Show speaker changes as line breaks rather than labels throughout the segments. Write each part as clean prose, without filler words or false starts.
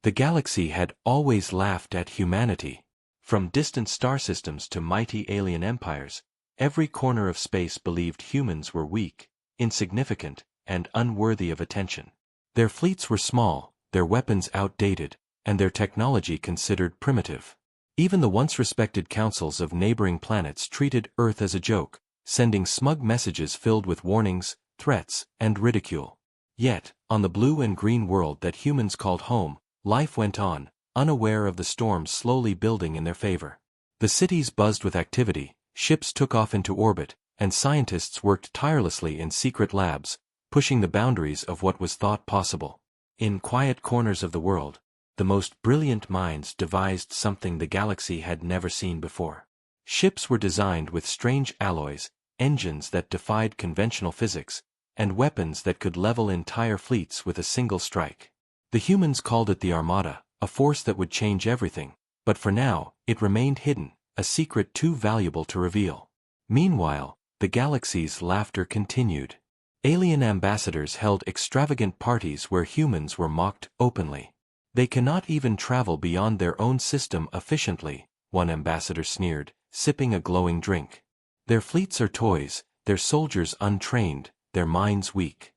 The galaxy had always laughed at humanity. From distant star systems to mighty alien empires, every corner of space believed humans were weak, insignificant, and unworthy of attention. Their fleets were small, their weapons outdated, and their technology considered primitive. Even the once respected councils of neighboring planets treated Earth as a joke, sending smug messages filled with warnings, threats, and ridicule. Yet, on the blue and green world that humans called home, life went on, unaware of the storms slowly building in their favor. The cities buzzed with activity, ships took off into orbit, and scientists worked tirelessly in secret labs, pushing the boundaries of what was thought possible. In quiet corners of the world, the most brilliant minds devised something the galaxy had never seen before. Ships were designed with strange alloys, engines that defied conventional physics, and weapons that could level entire fleets with a single strike. The humans called it the Armada, a force that would change everything, but for now, it remained hidden, a secret too valuable to reveal. Meanwhile, the galaxy's laughter continued. Alien ambassadors held extravagant parties where humans were mocked openly. They cannot even travel beyond their own system efficiently, one ambassador sneered, sipping a glowing drink. Their fleets are toys, their soldiers untrained, their minds weak.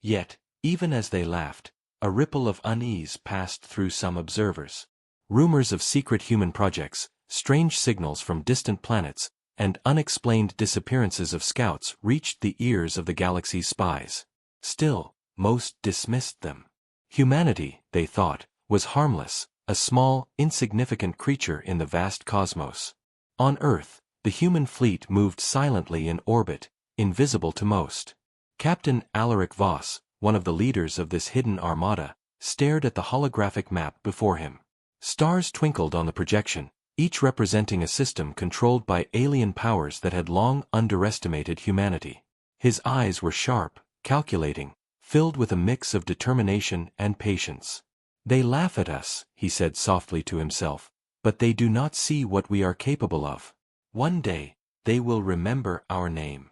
Yet, even as they laughed, a ripple of unease passed through some observers. Rumors of secret human projects, strange signals from distant planets, and unexplained disappearances of scouts reached the ears of the galaxy's spies. Still, most dismissed them. Humanity, they thought, was harmless, a small, insignificant creature in the vast cosmos. On Earth, the human fleet moved silently in orbit, invisible to most. Captain Alaric Voss, one of the leaders of this hidden armada, stared at the holographic map before him. Stars twinkled on the projection, each representing a system controlled by alien powers that had long underestimated humanity. His eyes were sharp, calculating, filled with a mix of determination and patience. "They laugh at us," he said softly to himself, "but they do not see what we are capable of. One day, they will remember our name."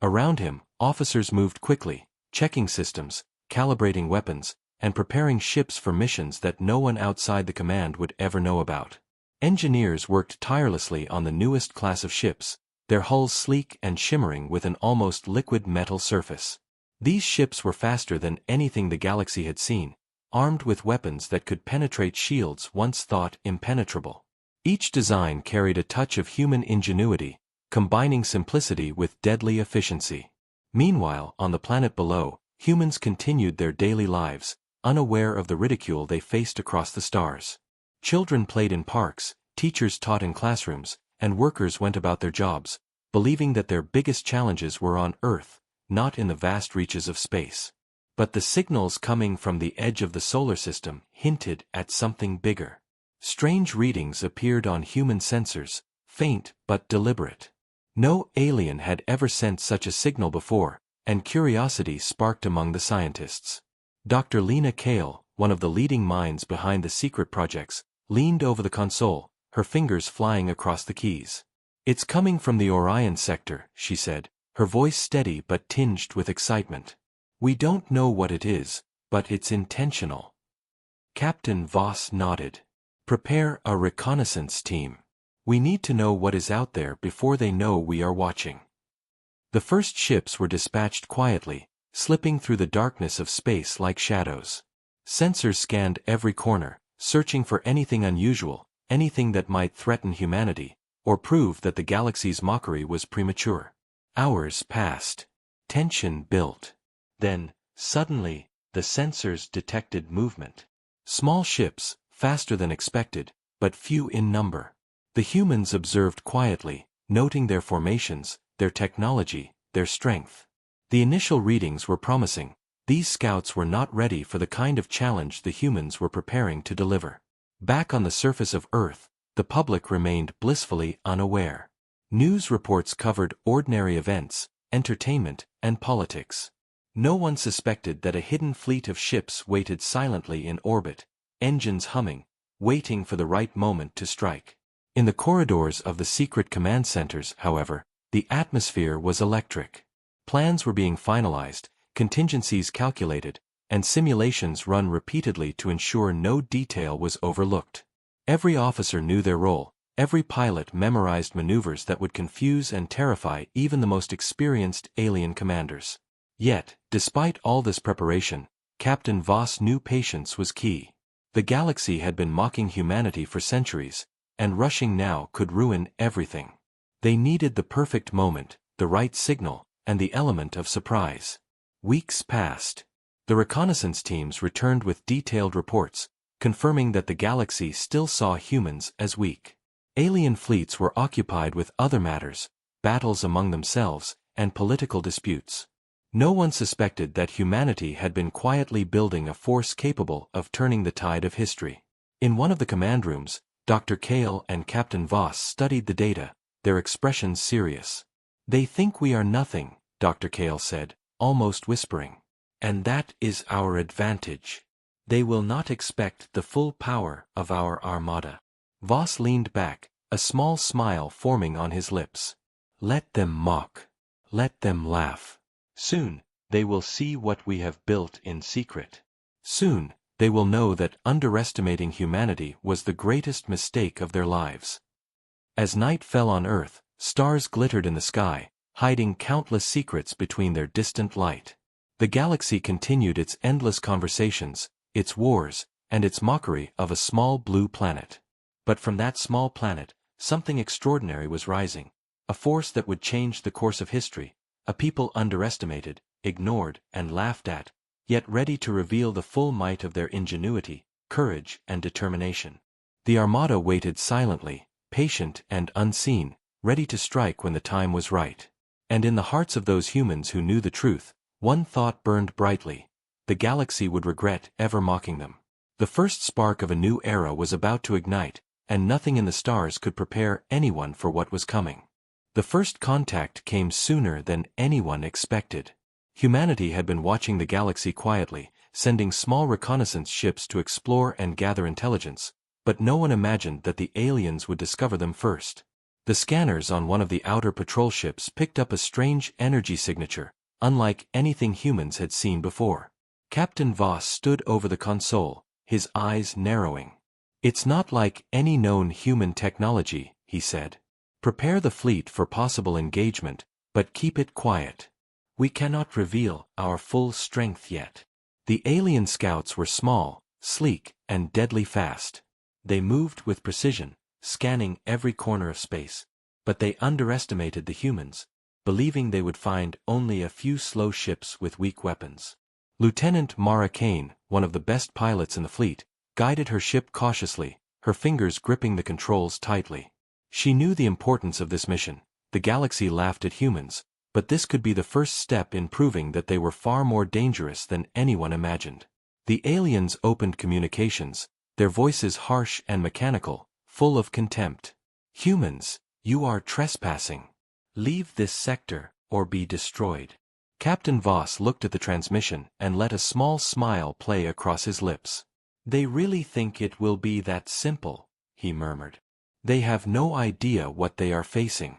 Around him, officers moved quickly, checking systems, calibrating weapons, and preparing ships for missions that no one outside the command would ever know about. Engineers worked tirelessly on the newest class of ships, their hulls sleek and shimmering with an almost liquid metal surface. These ships were faster than anything the galaxy had seen, armed with weapons that could penetrate shields once thought impenetrable. Each design carried a touch of human ingenuity, combining simplicity with deadly efficiency. Meanwhile, on the planet below, humans continued their daily lives, unaware of the ridicule they faced across the stars. Children played in parks, teachers taught in classrooms, and workers went about their jobs, believing that their biggest challenges were on Earth, not in the vast reaches of space. But the signals coming from the edge of the solar system hinted at something bigger. Strange readings appeared on human sensors, faint but deliberate. No alien had ever sent such a signal before, and curiosity sparked among the scientists. Dr. Lena Kale, one of the leading minds behind the secret projects, leaned over the console, her fingers flying across the keys. "It's coming from the Orion sector," she said, her voice steady but tinged with excitement. "We don't know what it is, but it's intentional." Captain Voss nodded. "Prepare a reconnaissance team. We need to know what is out there before they know we are watching." The first ships were dispatched quietly, slipping through the darkness of space like shadows. Sensors scanned every corner, searching for anything unusual, anything that might threaten humanity, or prove that the galaxy's mockery was premature. Hours passed. Tension built. Then, suddenly, the sensors detected movement. Small ships, faster than expected, but few in number. The humans observed quietly, noting their formations, their technology, their strength. The initial readings were promising. These scouts were not ready for the kind of challenge the humans were preparing to deliver. Back on the surface of Earth, the public remained blissfully unaware. News reports covered ordinary events, entertainment, and politics. No one suspected that a hidden fleet of ships waited silently in orbit, engines humming, waiting for the right moment to strike. In the corridors of the secret command centers, however, the atmosphere was electric. Plans were being finalized, contingencies calculated, and simulations run repeatedly to ensure no detail was overlooked. Every officer knew their role, every pilot memorized maneuvers that would confuse and terrify even the most experienced alien commanders. Yet, despite all this preparation, Captain Voss knew patience was key. The galaxy had been mocking humanity for centuries, and rushing now could ruin everything. They needed the perfect moment, the right signal, and the element of surprise. Weeks passed. The reconnaissance teams returned with detailed reports, confirming that the galaxy still saw humans as weak. Alien fleets were occupied with other matters, battles among themselves, and political disputes. No one suspected that humanity had been quietly building a force capable of turning the tide of history. In one of the command rooms, Dr. Kale and Captain Voss studied the data, their expressions serious. "They think we are nothing," Dr. Kale said, almost whispering. "And that is our advantage. They will not expect the full power of our armada." Voss leaned back, a small smile forming on his lips. "Let them mock. Let them laugh. Soon, they will see what we have built in secret. Soon, they will know that underestimating humanity was the greatest mistake of their lives." As night fell on Earth, stars glittered in the sky, hiding countless secrets between their distant light. The galaxy continued its endless conversations, its wars, and its mockery of a small blue planet. But from that small planet, something extraordinary was rising, a force that would change the course of history, a people underestimated, ignored, and laughed at, yet ready to reveal the full might of their ingenuity, courage, and determination. The armada waited silently, patient and unseen, ready to strike when the time was right. And in the hearts of those humans who knew the truth, one thought burned brightly: the galaxy would regret ever mocking them. The first spark of a new era was about to ignite, and nothing in the stars could prepare anyone for what was coming. The first contact came sooner than anyone expected. Humanity had been watching the galaxy quietly, sending small reconnaissance ships to explore and gather intelligence, but no one imagined that the aliens would discover them first. The scanners on one of the outer patrol ships picked up a strange energy signature, unlike anything humans had seen before. Captain Voss stood over the console, his eyes narrowing. "It's not like any known human technology," he said. "Prepare the fleet for possible engagement, but keep it quiet. We cannot reveal our full strength yet." The alien scouts were small, sleek, and deadly fast. They moved with precision, scanning every corner of space, but they underestimated the humans, believing they would find only a few slow ships with weak weapons. Lieutenant Mara Kane, one of the best pilots in the fleet, guided her ship cautiously, her fingers gripping the controls tightly. She knew the importance of this mission. The galaxy laughed at humans, but this could be the first step in proving that they were far more dangerous than anyone imagined. The aliens opened communications, their voices harsh and mechanical, full of contempt. "Humans, you are trespassing. Leave this sector, or be destroyed." Captain Voss looked at the transmission and let a small smile play across his lips. "They really think it will be that simple," he murmured. "They have no idea what they are facing."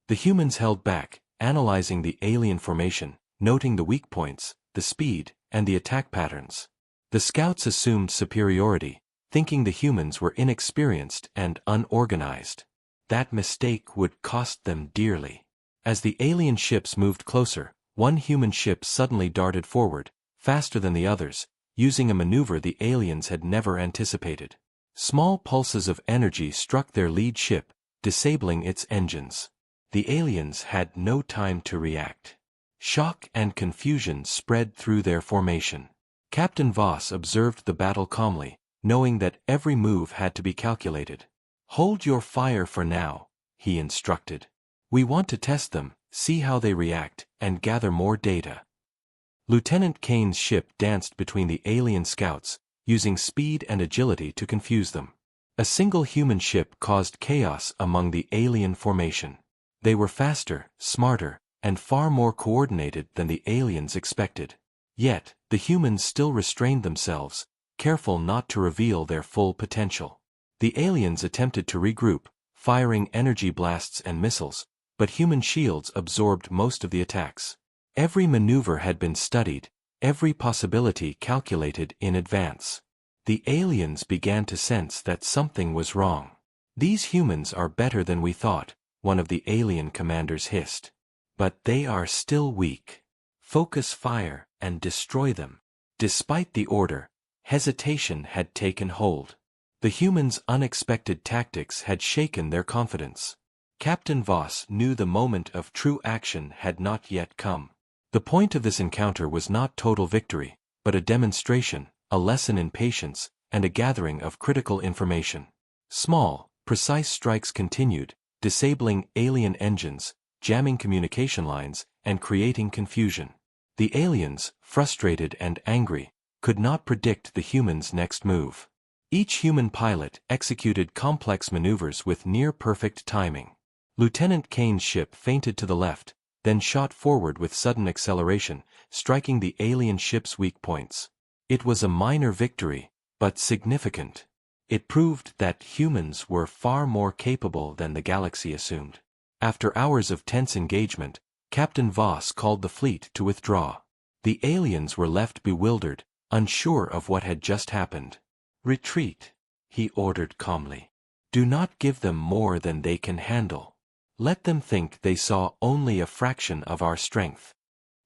The humans held back, analyzing the alien formation, noting the weak points, the speed, and the attack patterns. The scouts assumed superiority, thinking the humans were inexperienced and unorganized. That mistake would cost them dearly. As the alien ships moved closer, one human ship suddenly darted forward, faster than the others, using a maneuver the aliens had never anticipated. Small pulses of energy struck their lead ship, disabling its engines. The aliens had no time to react. Shock and confusion spread through their formation. Captain Voss observed the battle calmly, knowing that every move had to be calculated. "Hold your fire for now," he instructed. "We want to test them, see how they react, and gather more data." Lieutenant Kane's ship danced between the alien scouts, using speed and agility to confuse them. A single human ship caused chaos among the alien formation. They were faster, smarter, and far more coordinated than the aliens expected. Yet, the humans still restrained themselves, careful not to reveal their full potential. The aliens attempted to regroup, firing energy blasts and missiles, but human shields absorbed most of the attacks. Every maneuver had been studied, every possibility calculated in advance. The aliens began to sense that something was wrong. "These humans are better than we thought," one of the alien commanders hissed. "But they are still weak. Focus fire and destroy them." Despite the order, hesitation had taken hold. The humans' unexpected tactics had shaken their confidence. Captain Voss knew the moment of true action had not yet come. The point of this encounter was not total victory, but a demonstration, a lesson in patience, and a gathering of critical information. Small, precise strikes continued, disabling alien engines, jamming communication lines, and creating confusion. The aliens, frustrated and angry, could not predict the humans' next move. Each human pilot executed complex maneuvers with near-perfect timing. Lieutenant Kane's ship feinted to the left, then shot forward with sudden acceleration, striking the alien ship's weak points. It was a minor victory, but significant. It proved that humans were far more capable than the galaxy assumed. After hours of tense engagement, Captain Voss called the fleet to withdraw. The aliens were left bewildered, unsure of what had just happened. "Retreat," he ordered calmly. "Do not give them more than they can handle. Let them think they saw only a fraction of our strength."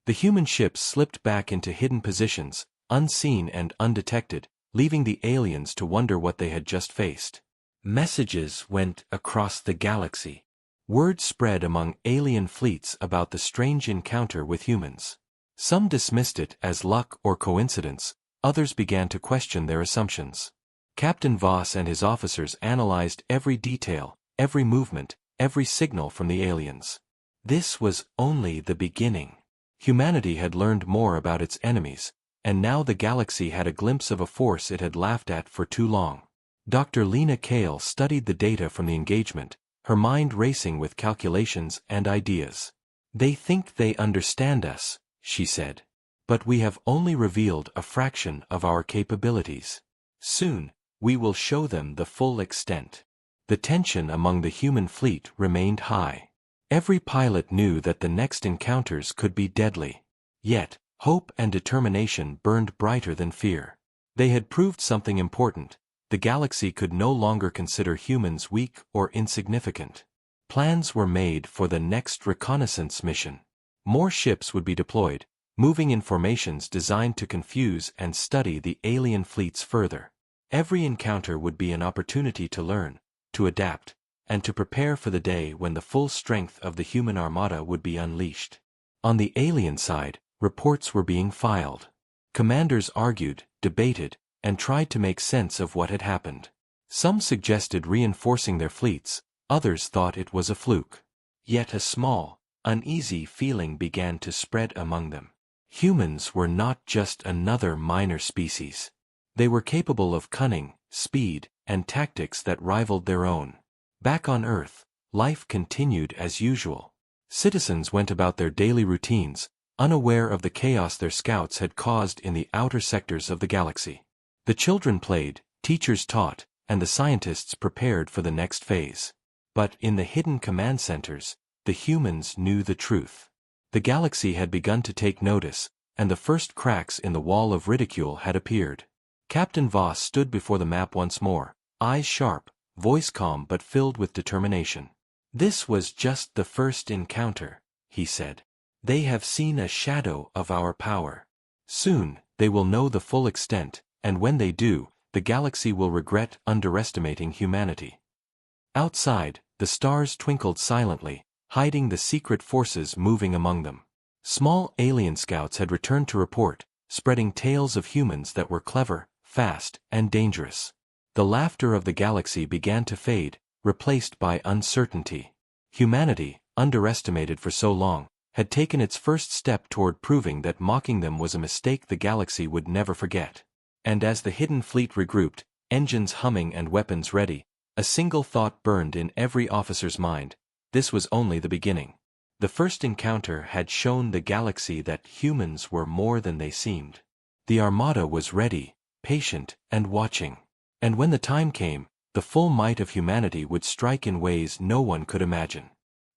The human ships slipped back into hidden positions, unseen and undetected, leaving the aliens to wonder what they had just faced. Messages went across the galaxy. Word spread among alien fleets about the strange encounter with humans. Some dismissed it as luck or coincidence, others began to question their assumptions. Captain Voss and his officers analyzed every detail, every movement, every signal from the aliens. This was only the beginning. Humanity had learned more about its enemies, and now the galaxy had a glimpse of a force it had laughed at for too long. Dr. Lena Kale studied the data from the engagement, her mind racing with calculations and ideas. "They think they understand us," she said. "But we have only revealed a fraction of our capabilities. Soon, we will show them the full extent." The tension among the human fleet remained high. Every pilot knew that the next encounters could be deadly. Yet, hope and determination burned brighter than fear. They had proved something important. The galaxy could no longer consider humans weak or insignificant. Plans were made for the next reconnaissance mission. More ships would be deployed, moving in formations designed to confuse and study the alien fleets further. Every encounter would be an opportunity to learn, to adapt, and to prepare for the day when the full strength of the human armada would be unleashed. On the alien side, reports were being filed. Commanders argued, debated, and tried to make sense of what had happened. Some suggested reinforcing their fleets, others thought it was a fluke. Yet a small, uneasy feeling began to spread among them. Humans were not just another minor species. They were capable of cunning, speed, and tactics that rivaled their own. Back on Earth, life continued as usual. Citizens went about their daily routines, unaware of the chaos their scouts had caused in the outer sectors of the galaxy. The children played, teachers taught, and the scientists prepared for the next phase. But in the hidden command centers, the humans knew the truth. The galaxy had begun to take notice, and the first cracks in the wall of ridicule had appeared. Captain Voss stood before the map once more, eyes sharp, voice calm but filled with determination. "This was just the first encounter," he said. "They have seen a shadow of our power. Soon, they will know the full extent, and when they do, the galaxy will regret underestimating humanity." Outside, the stars twinkled silently, hiding the secret forces moving among them. Small alien scouts had returned to report, spreading tales of humans that were clever, fast, and dangerous. The laughter of the galaxy began to fade, replaced by uncertainty. Humanity, underestimated for so long, had taken its first step toward proving that mocking them was a mistake the galaxy would never forget. And as the hidden fleet regrouped, engines humming and weapons ready, a single thought burned in every officer's mind: this was only the beginning. The first encounter had shown the galaxy that humans were more than they seemed. The armada was ready, patient, and watching. And when the time came, the full might of humanity would strike in ways no one could imagine.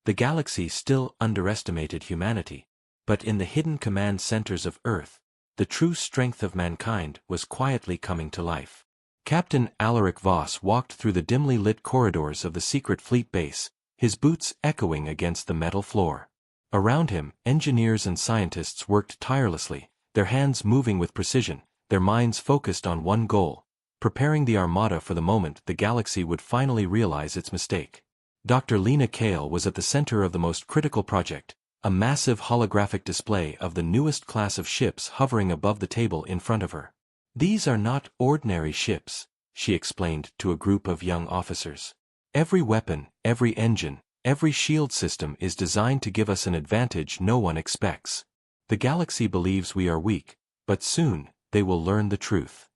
The galaxy still underestimated humanity, but in the hidden command centers of Earth, the true strength of mankind was quietly coming to life. Captain Alaric Voss walked through the dimly lit corridors of the secret fleet base, his boots echoing against the metal floor. Around him, engineers and scientists worked tirelessly, their hands moving with precision, their minds focused on one goal: preparing the Armada for the moment the galaxy would finally realize its mistake. Dr. Lena Kale was at the center of the most critical project, a massive holographic display of the newest class of ships hovering above the table in front of her. "These are not ordinary ships," she explained to a group of young officers. "Every weapon, every engine, every shield system is designed to give us an advantage no one expects. The galaxy believes we are weak, but soon, they will learn the truth."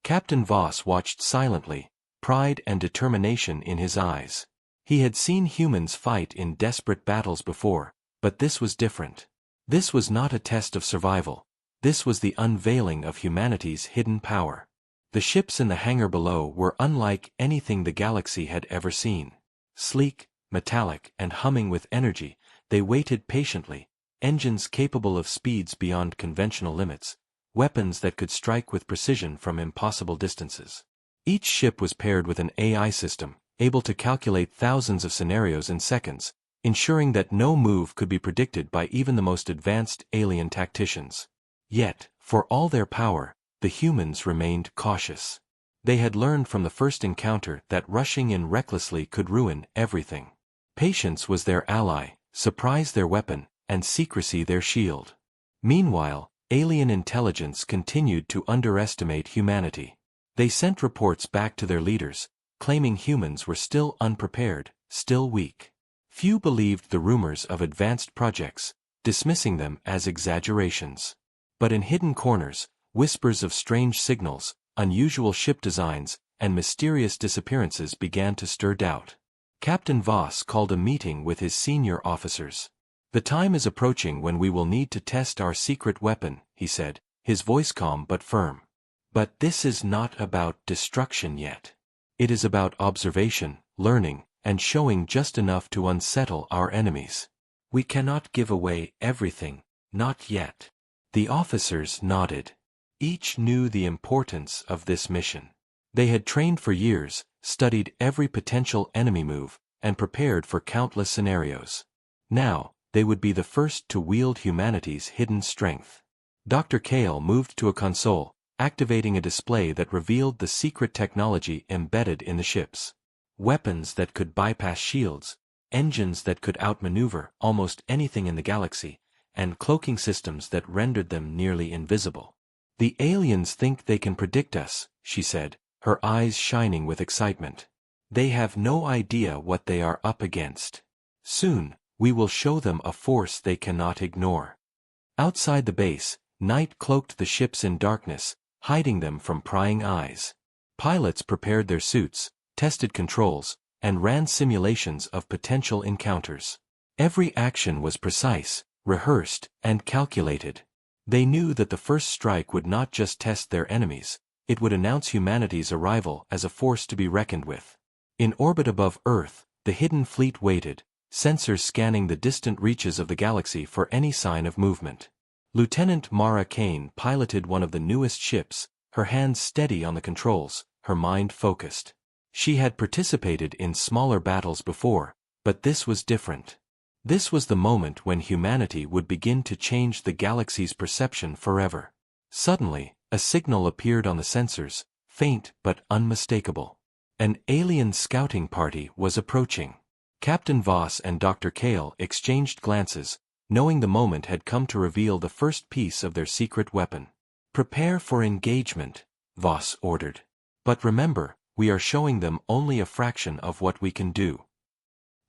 Captain Voss watched silently, pride and determination in his eyes. He had seen humans fight in desperate battles before, but this was different. This was not a test of survival. This was the unveiling of humanity's hidden power. The ships in the hangar below were unlike anything the galaxy had ever seen. Sleek, metallic, and humming with energy, they waited patiently, engines capable of speeds beyond conventional limits, weapons that could strike with precision from impossible distances. Each ship was paired with an AI system, able to calculate thousands of scenarios in seconds, ensuring that no move could be predicted by even the most advanced alien tacticians. Yet, for all their power, the humans remained cautious. They had learned from the first encounter that rushing in recklessly could ruin everything. Patience was their ally, surprise their weapon, and secrecy their shield. Meanwhile, alien intelligence continued to underestimate humanity. They sent reports back to their leaders, claiming humans were still unprepared, still weak. Few believed the rumors of advanced projects, dismissing them as exaggerations. But in hidden corners, whispers of strange signals, unusual ship designs, and mysterious disappearances began to stir doubt. Captain Voss called a meeting with his senior officers. "The time is approaching when we will need to test our secret weapon," he said, his voice calm but firm. "But this is not about destruction yet. It is about observation, learning, and showing just enough to unsettle our enemies. We cannot give away everything, not yet." The officers nodded. Each knew the importance of this mission. They had trained for years, studied every potential enemy move, and prepared for countless scenarios. Now, they would be the first to wield humanity's hidden strength. Dr. Kale moved to a console, activating a display that revealed the secret technology embedded in the ships. Weapons that could bypass shields, engines that could outmaneuver almost anything in the galaxy, and cloaking systems that rendered them nearly invisible. "The aliens think they can predict us," she said, her eyes shining with excitement. "They have no idea what they are up against. Soon, we will show them a force they cannot ignore." Outside the base, night cloaked the ships in darkness, hiding them from prying eyes. Pilots prepared their suits, tested controls, and ran simulations of potential encounters. Every action was precise, rehearsed, and calculated. They knew that the first strike would not just test their enemies, it would announce humanity's arrival as a force to be reckoned with. In orbit above Earth, the hidden fleet waited, sensors scanning the distant reaches of the galaxy for any sign of movement. Lieutenant Mara Kane piloted one of the newest ships, her hands steady on the controls, her mind focused. She had participated in smaller battles before, but this was different. This was the moment when humanity would begin to change the galaxy's perception forever. Suddenly, a signal appeared on the sensors, faint but unmistakable. An alien scouting party was approaching. Captain Voss and Dr. Kale exchanged glances, knowing the moment had come to reveal the first piece of their secret weapon. "Prepare for engagement," Voss ordered. "But remember, we are showing them only a fraction of what we can do."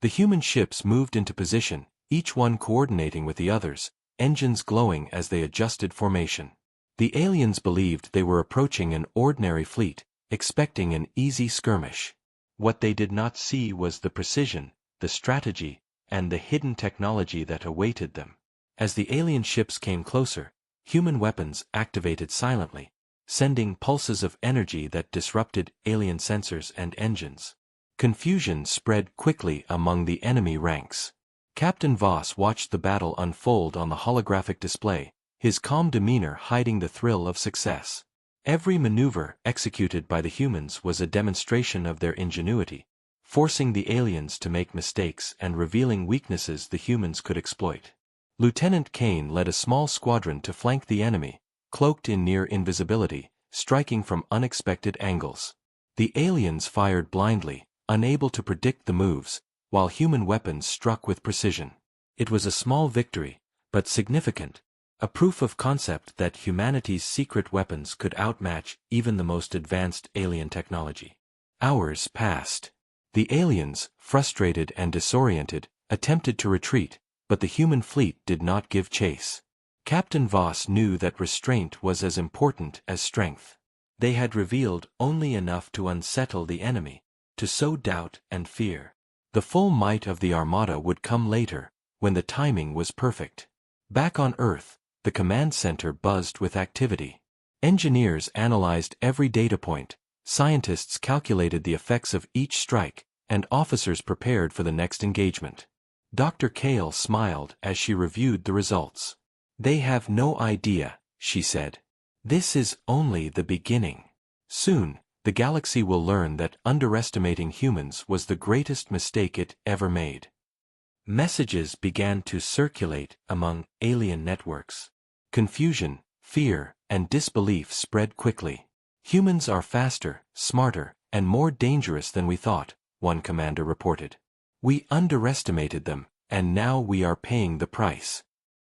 The human ships moved into position, each one coordinating with the others, engines glowing as they adjusted formation. The aliens believed they were approaching an ordinary fleet, expecting an easy skirmish. What they did not see was the precision, the strategy, and the hidden technology that awaited them. As the alien ships came closer, human weapons activated silently, sending pulses of energy that disrupted alien sensors and engines. Confusion spread quickly among the enemy ranks. Captain Voss watched the battle unfold on the holographic display, his calm demeanor hiding the thrill of success. Every maneuver executed by the humans was a demonstration of their ingenuity, forcing the aliens to make mistakes and revealing weaknesses the humans could exploit. Lieutenant Kane led a small squadron to flank the enemy, cloaked in near invisibility, striking from unexpected angles. The aliens fired blindly, unable to predict the moves, while human weapons struck with precision. It was a small victory, but significant, a proof of concept that humanity's secret weapons could outmatch even the most advanced alien technology. Hours passed. The aliens, frustrated and disoriented, attempted to retreat, but the human fleet did not give chase. Captain Voss knew that restraint was as important as strength. They had revealed only enough to unsettle the enemy, to sow doubt and fear. The full might of the armada would come later, when the timing was perfect. Back on Earth, the command center buzzed with activity. Engineers analyzed every data point, scientists calculated the effects of each strike, and officers prepared for the next engagement. Dr. Kale smiled as she reviewed the results. "They have no idea," she said. "This is only the beginning. Soon, the galaxy will learn that underestimating humans was the greatest mistake it ever made." Messages began to circulate among alien networks. Confusion, fear, and disbelief spread quickly. "Humans are faster, smarter, and more dangerous than we thought," one commander reported. "We underestimated them, and now we are paying the price."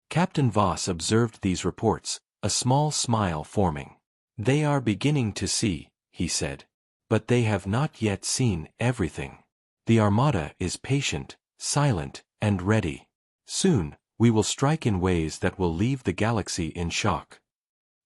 Captain Voss observed these reports, a small smile forming. "They are beginning to see," he said. "But they have not yet seen everything. The armada is patient, silent, and ready. Soon, we will strike in ways that will leave the galaxy in shock."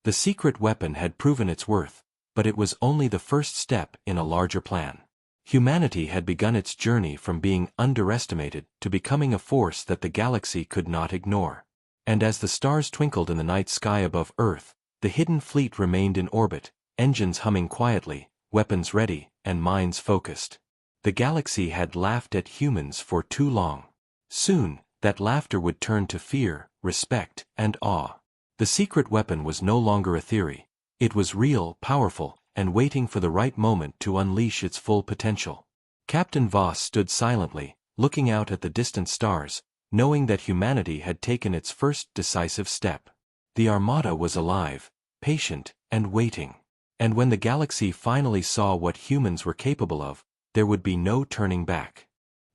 The secret weapon had proven its worth, but it was only the first step in a larger plan. Humanity had begun its journey from being underestimated to becoming a force that the galaxy could not ignore. And as the stars twinkled in the night sky above Earth, the hidden fleet remained in orbit, engines humming quietly, weapons ready, and minds focused. The galaxy had laughed at humans for too long. Soon, that laughter would turn to fear, respect, and awe. The secret weapon was no longer a theory. It was real, powerful, and waiting for the right moment to unleash its full potential. Captain Voss stood silently, looking out at the distant stars, knowing that humanity had taken its first decisive step. The armada was alive, patient, and waiting. And when the galaxy finally saw what humans were capable of, there would be no turning back.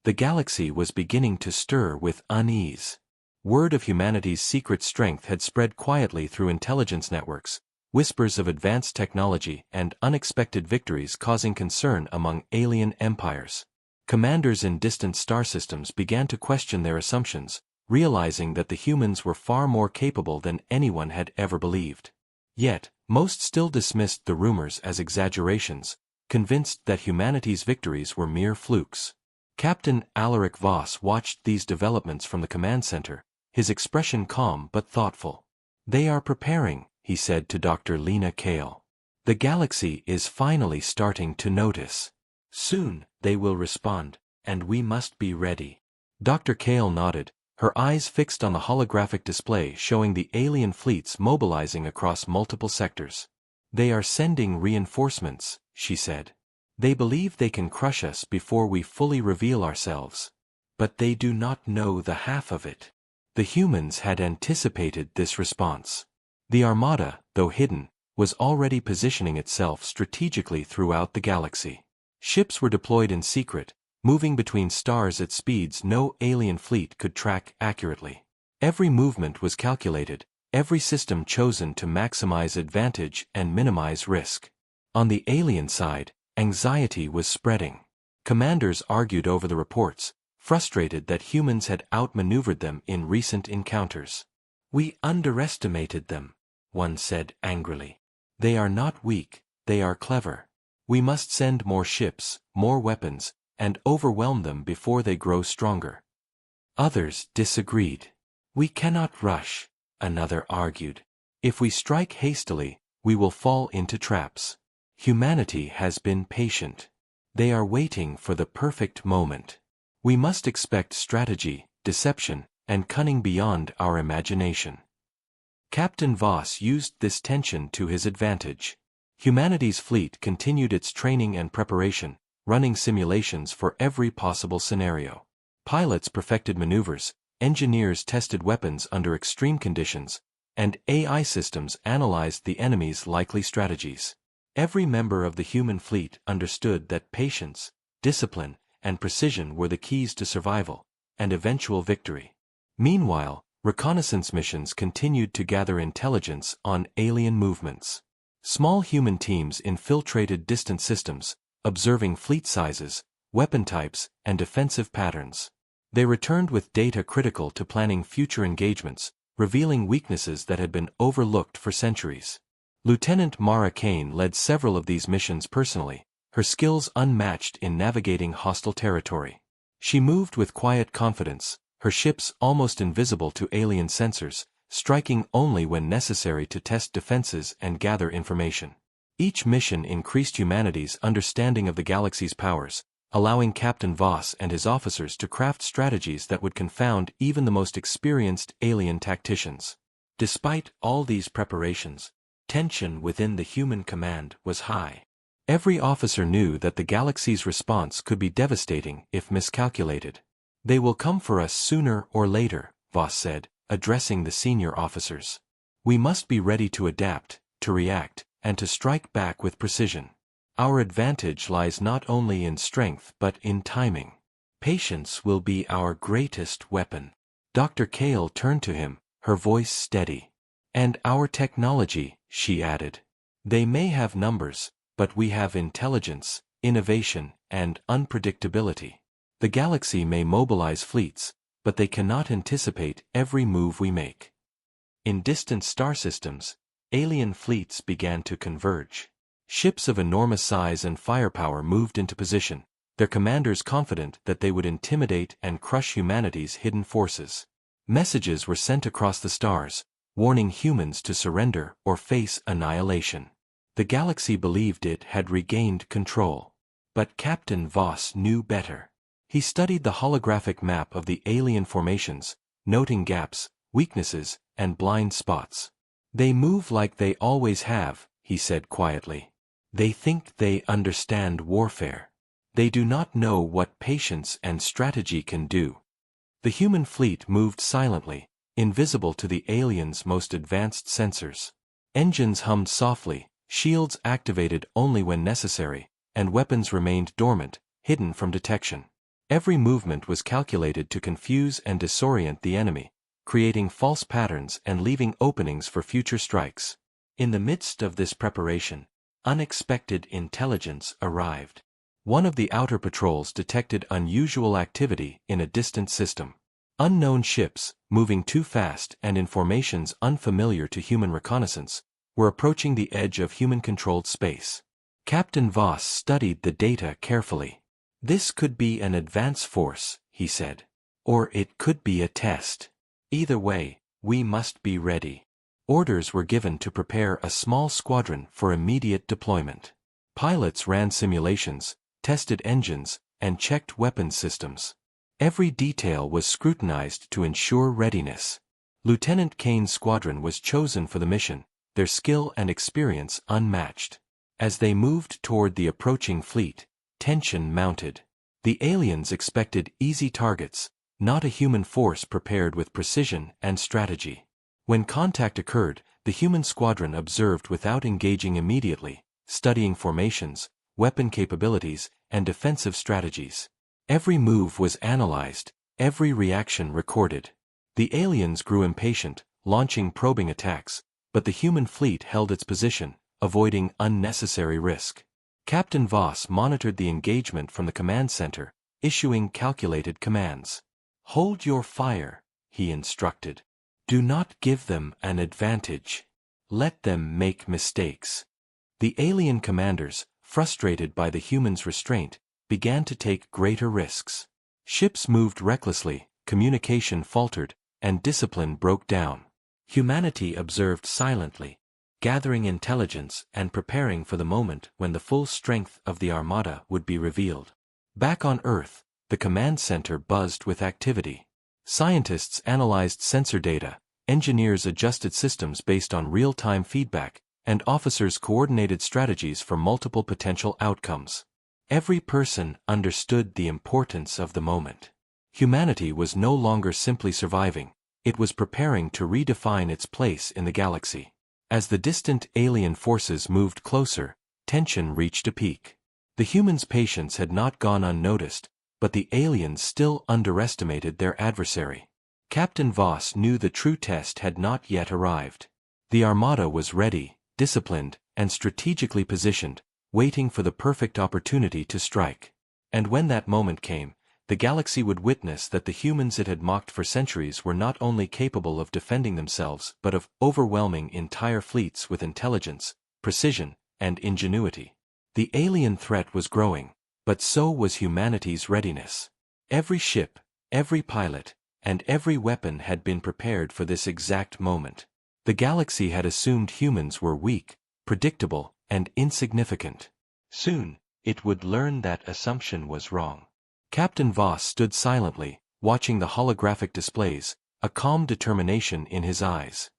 The galaxy was beginning to stir with unease. Word of humanity's secret strength had spread quietly through intelligence networks, whispers of advanced technology and unexpected victories causing concern among alien empires. Commanders in distant star systems began to question their assumptions, realizing that the humans were far more capable than anyone had ever believed. Yet, most still dismissed the rumors as exaggerations, convinced that humanity's victories were mere flukes. Captain Alaric Voss watched these developments from the command center, his expression calm but thoughtful. "They are preparing," he said to Dr. Lena Kale. "The galaxy is finally starting to notice. Soon, they will respond, and we must be ready." Dr. Kale nodded, her eyes fixed on the holographic display showing the alien fleets mobilizing across multiple sectors. "They are sending reinforcements," she said. "They believe they can crush us before we fully reveal ourselves. But they do not know the half of it." The humans had anticipated this response. The armada, though hidden, was already positioning itself strategically throughout the galaxy. Ships were deployed in secret, moving between stars at speeds no alien fleet could track accurately. Every movement was calculated, every system chosen to maximize advantage and minimize risk. On the alien side, anxiety was spreading. Commanders argued over the reports, frustrated that humans had outmaneuvered them in recent encounters. "We underestimated them," one said angrily. "They are not weak, they are clever. We must send more ships, more weapons, and overwhelm them before they grow stronger." Others disagreed. "We cannot rush," another argued. "If we strike hastily, we will fall into traps. Humanity has been patient. They are waiting for the perfect moment. We must expect strategy, deception, and cunning beyond our imagination." Captain Voss used this tension to his advantage. Humanity's fleet continued its training and preparation, running simulations for every possible scenario. Pilots perfected maneuvers, engineers tested weapons under extreme conditions, and AI systems analyzed the enemy's likely strategies. Every member of the human fleet understood that patience, discipline, and precision were the keys to survival and eventual victory. Meanwhile, reconnaissance missions continued to gather intelligence on alien movements. Small human teams infiltrated distant systems, observing fleet sizes, weapon types, and defensive patterns. They returned with data critical to planning future engagements, revealing weaknesses that had been overlooked for centuries. Lieutenant Mara Kane led several of these missions personally, her skills unmatched in navigating hostile territory. She moved with quiet confidence, her ships almost invisible to alien sensors, striking only when necessary to test defenses and gather information. Each mission increased humanity's understanding of the galaxy's powers, allowing Captain Voss and his officers to craft strategies that would confound even the most experienced alien tacticians. Despite all these preparations, tension within the human command was high. Every officer knew that the galaxy's response could be devastating if miscalculated. "They will come for us sooner or later," Voss said, addressing the senior officers. "We must be ready to adapt, to react, and to strike back with precision. Our advantage lies not only in strength but in timing. Patience will be our greatest weapon." Dr. Kale turned to him, her voice steady. "And our technology," she added. "They may have numbers, but we have intelligence, innovation, and unpredictability. The galaxy may mobilize fleets, but they cannot anticipate every move we make." In distant star systems, alien fleets began to converge. Ships of enormous size and firepower moved into position, their commanders confident that they would intimidate and crush humanity's hidden forces. Messages were sent across the stars, warning humans to surrender or face annihilation. The galaxy believed it had regained control. But Captain Voss knew better. He studied the holographic map of the alien formations, noting gaps, weaknesses, and blind spots. "They move like they always have," he said quietly. "They think they understand warfare. They do not know what patience and strategy can do." The human fleet moved silently, invisible to the aliens' most advanced sensors. Engines hummed softly, shields activated only when necessary, and weapons remained dormant, hidden from detection. Every movement was calculated to confuse and disorient the enemy, creating false patterns and leaving openings for future strikes. In the midst of this preparation, unexpected intelligence arrived. One of the outer patrols detected unusual activity in a distant system. Unknown ships, moving too fast and in formations unfamiliar to human reconnaissance, were approaching the edge of human-controlled space. Captain Voss studied the data carefully. "This could be an advance force," he said. "Or it could be a test. Either way, we must be ready." Orders were given to prepare a small squadron for immediate deployment. Pilots ran simulations, tested engines, and checked weapons systems. Every detail was scrutinized to ensure readiness. Lieutenant Kane's squadron was chosen for the mission, their skill and experience unmatched. As they moved toward the approaching fleet, tension mounted. The aliens expected easy targets, not a human force prepared with precision and strategy. When contact occurred, the human squadron observed without engaging immediately, studying formations, weapon capabilities, and defensive strategies. Every move was analyzed, every reaction recorded. The aliens grew impatient, launching probing attacks, but the human fleet held its position, avoiding unnecessary risk. Captain Voss monitored the engagement from the command center, issuing calculated commands. "Hold your fire," he instructed. "Do not give them an advantage. Let them make mistakes." The alien commanders, frustrated by the humans' restraint, began to take greater risks. Ships moved recklessly, communication faltered, and discipline broke down. Humanity observed silently, gathering intelligence and preparing for the moment when the full strength of the Armada would be revealed. Back on Earth, the command center buzzed with activity. Scientists analyzed sensor data, engineers adjusted systems based on real-time feedback, and officers coordinated strategies for multiple potential outcomes. Every person understood the importance of the moment. Humanity was no longer simply surviving, it was preparing to redefine its place in the galaxy. As the distant alien forces moved closer, tension reached a peak. The humans' patience had not gone unnoticed, but the aliens still underestimated their adversary. Captain Voss knew the true test had not yet arrived. The Armada was ready, disciplined, and strategically positioned, waiting for the perfect opportunity to strike. And when that moment came, the galaxy would witness that the humans it had mocked for centuries were not only capable of defending themselves but of overwhelming entire fleets with intelligence, precision, and ingenuity. The alien threat was growing, but so was humanity's readiness. Every ship, every pilot, and every weapon had been prepared for this exact moment. The galaxy had assumed humans were weak, predictable, and insignificant. Soon, it would learn that assumption was wrong. Captain Voss stood silently, watching the holographic displays, a calm determination in his eyes.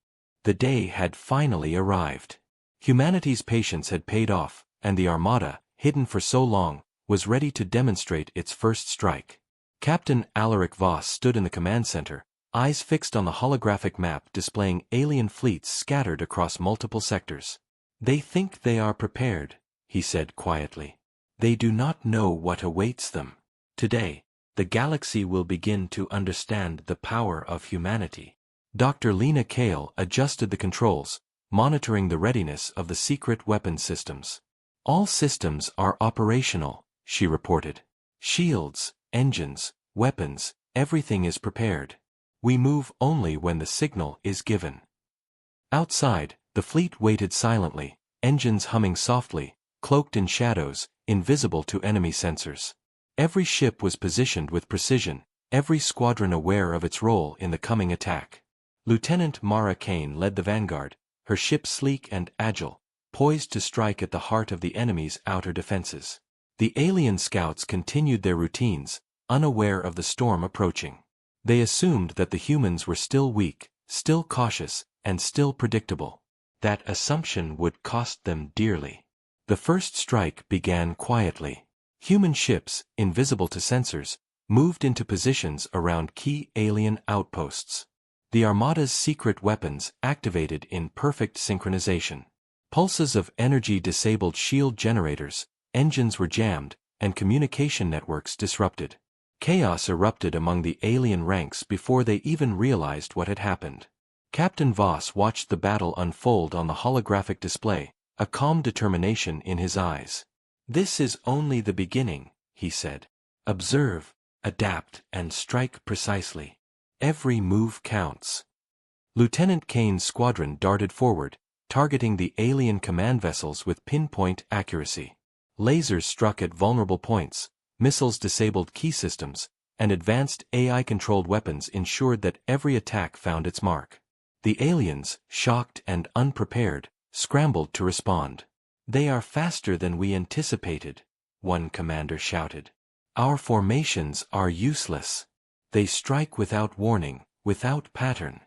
The day had finally arrived. Humanity's patience had paid off, and the Armada, hidden for so long, was ready to demonstrate its first strike. Captain Alaric Voss stood in the command center, eyes fixed on the holographic map displaying alien fleets scattered across multiple sectors. "They think they are prepared," he said quietly. "They do not know what awaits them. Today, the galaxy will begin to understand the power of humanity." Dr. Lena Kale adjusted the controls, monitoring the readiness of the secret weapon systems. "All systems are operational," she reported. "Shields, engines, weapons, everything is prepared. We move only when the signal is given." Outside, the fleet waited silently, engines humming softly, cloaked in shadows, invisible to enemy sensors. Every ship was positioned with precision, every squadron aware of its role in the coming attack. Lieutenant Mara Kane led the vanguard, her ship sleek and agile, poised to strike at the heart of the enemy's outer defenses. The alien scouts continued their routines, unaware of the storm approaching. They assumed that the humans were still weak, still cautious, and still predictable. That assumption would cost them dearly. The first strike began quietly. Human ships, invisible to sensors, moved into positions around key alien outposts. The Armada's secret weapons activated in perfect synchronization. Pulses of energy disabled shield generators, engines were jammed, and communication networks disrupted. Chaos erupted among the alien ranks before they even realized what had happened. Captain Voss watched the battle unfold on the holographic display, a calm determination in his eyes. "This is only the beginning," he said. "Observe, adapt, and strike precisely. Every move counts." Lieutenant Kane's squadron darted forward, targeting the alien command vessels with pinpoint accuracy. Lasers struck at vulnerable points, missiles disabled key systems, and advanced AI-controlled weapons ensured that every attack found its mark. The aliens, shocked and unprepared, scrambled to respond. "They are faster than we anticipated," one commander shouted. "Our formations are useless. They strike without warning, without pattern."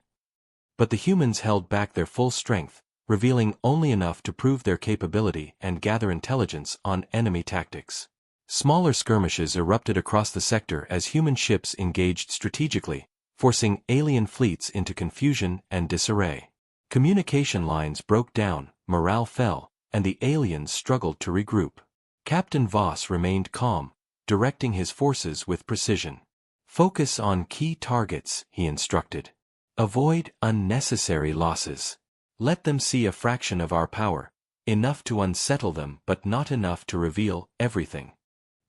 But the humans held back their full strength, revealing only enough to prove their capability and gather intelligence on enemy tactics. Smaller skirmishes erupted across the sector as human ships engaged strategically, forcing alien fleets into confusion and disarray. Communication lines broke down, morale fell, and the aliens struggled to regroup. Captain Voss remained calm, directing his forces with precision. "Focus on key targets," he instructed. "Avoid unnecessary losses. Let them see a fraction of our power, enough to unsettle them but not enough to reveal everything."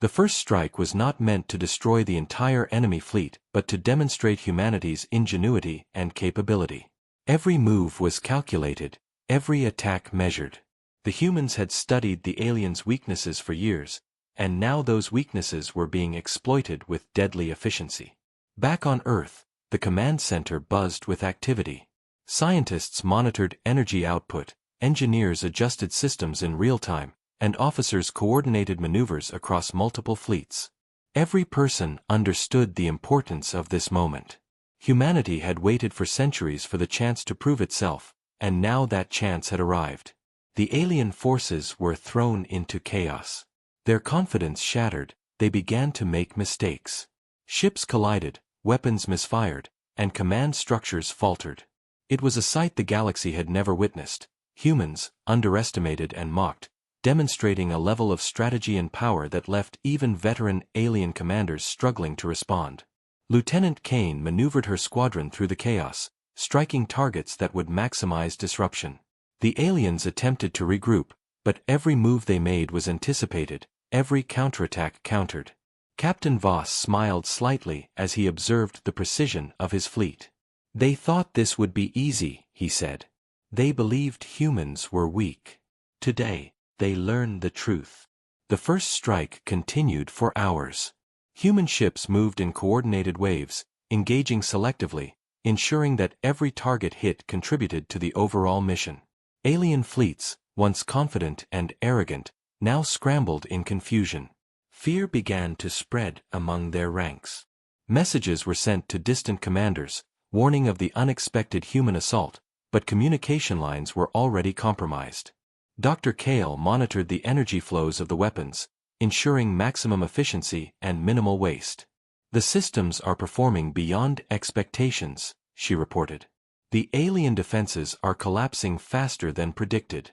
The first strike was not meant to destroy the entire enemy fleet but to demonstrate humanity's ingenuity and capability. Every move was calculated, every attack measured. The humans had studied the aliens' weaknesses for years, and now those weaknesses were being exploited with deadly efficiency. Back on Earth, the command center buzzed with activity. Scientists monitored energy output, engineers adjusted systems in real time, and officers coordinated maneuvers across multiple fleets. Every person understood the importance of this moment. Humanity had waited for centuries for the chance to prove itself, and now that chance had arrived. The alien forces were thrown into chaos. Their confidence shattered, they began to make mistakes. Ships collided, weapons misfired, and command structures faltered. It was a sight the galaxy had never witnessed. Humans, underestimated and mocked, demonstrating a level of strategy and power that left even veteran alien commanders struggling to respond. Lieutenant Kane maneuvered her squadron through the chaos, striking targets that would maximize disruption. The aliens attempted to regroup, but every move they made was anticipated, every counterattack countered. Captain Voss smiled slightly as he observed the precision of his fleet. They thought this would be easy, he said. They believed humans were weak. Today, they learned the truth. The first strike continued for hours. Human ships moved in coordinated waves, engaging selectively, ensuring that every target hit contributed to the overall mission. Alien fleets, once confident and arrogant, now scrambled in confusion. Fear began to spread among their ranks. Messages were sent to distant commanders, warning of the unexpected human assault, but communication lines were already compromised. Dr. Kale monitored the energy flows of the weapons, ensuring maximum efficiency and minimal waste. The systems are performing beyond expectations, she reported. The alien defenses are collapsing faster than predicted.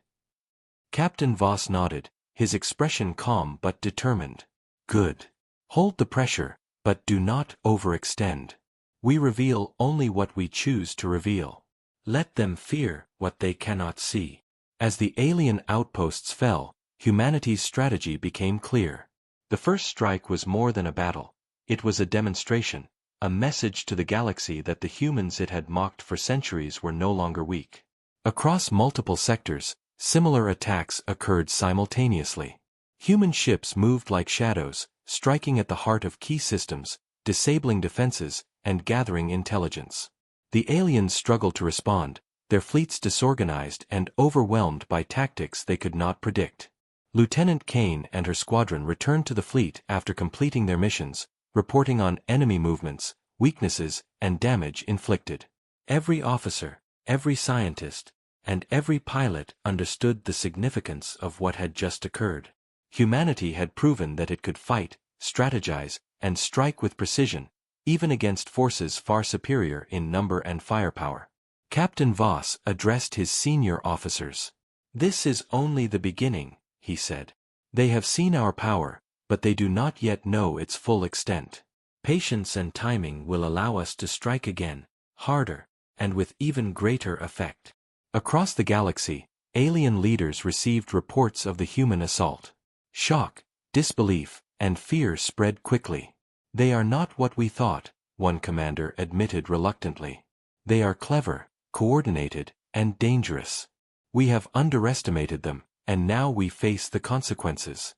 Captain Voss nodded, his expression calm but determined. Good. Hold the pressure, but do not overextend. We reveal only what we choose to reveal. Let them fear what they cannot see. As the alien outposts fell, humanity's strategy became clear. The first strike was more than a battle. It was a demonstration, a message to the galaxy that the humans it had mocked for centuries were no longer weak. Across multiple sectors, similar attacks occurred simultaneously. Human ships moved like shadows, striking at the heart of key systems, disabling defenses, and gathering intelligence. The aliens struggled to respond, their fleets disorganized and overwhelmed by tactics they could not predict. Lieutenant Kane and her squadron returned to the fleet after completing their missions, reporting on enemy movements, weaknesses, and damage inflicted. Every officer, every scientist, and every pilot understood the significance of what had just occurred. Humanity had proven that it could fight, strategize, and strike with precision, even against forces far superior in number and firepower. Captain Voss addressed his senior officers. This is only the beginning, he said. They have seen our power, but they do not yet know its full extent. Patience and timing will allow us to strike again, harder, and with even greater effect. Across the galaxy, alien leaders received reports of the human assault. Shock, disbelief, and fear spread quickly. They are not what we thought, one commander admitted reluctantly. They are clever, coordinated, and dangerous. We have underestimated them, and now we face the consequences.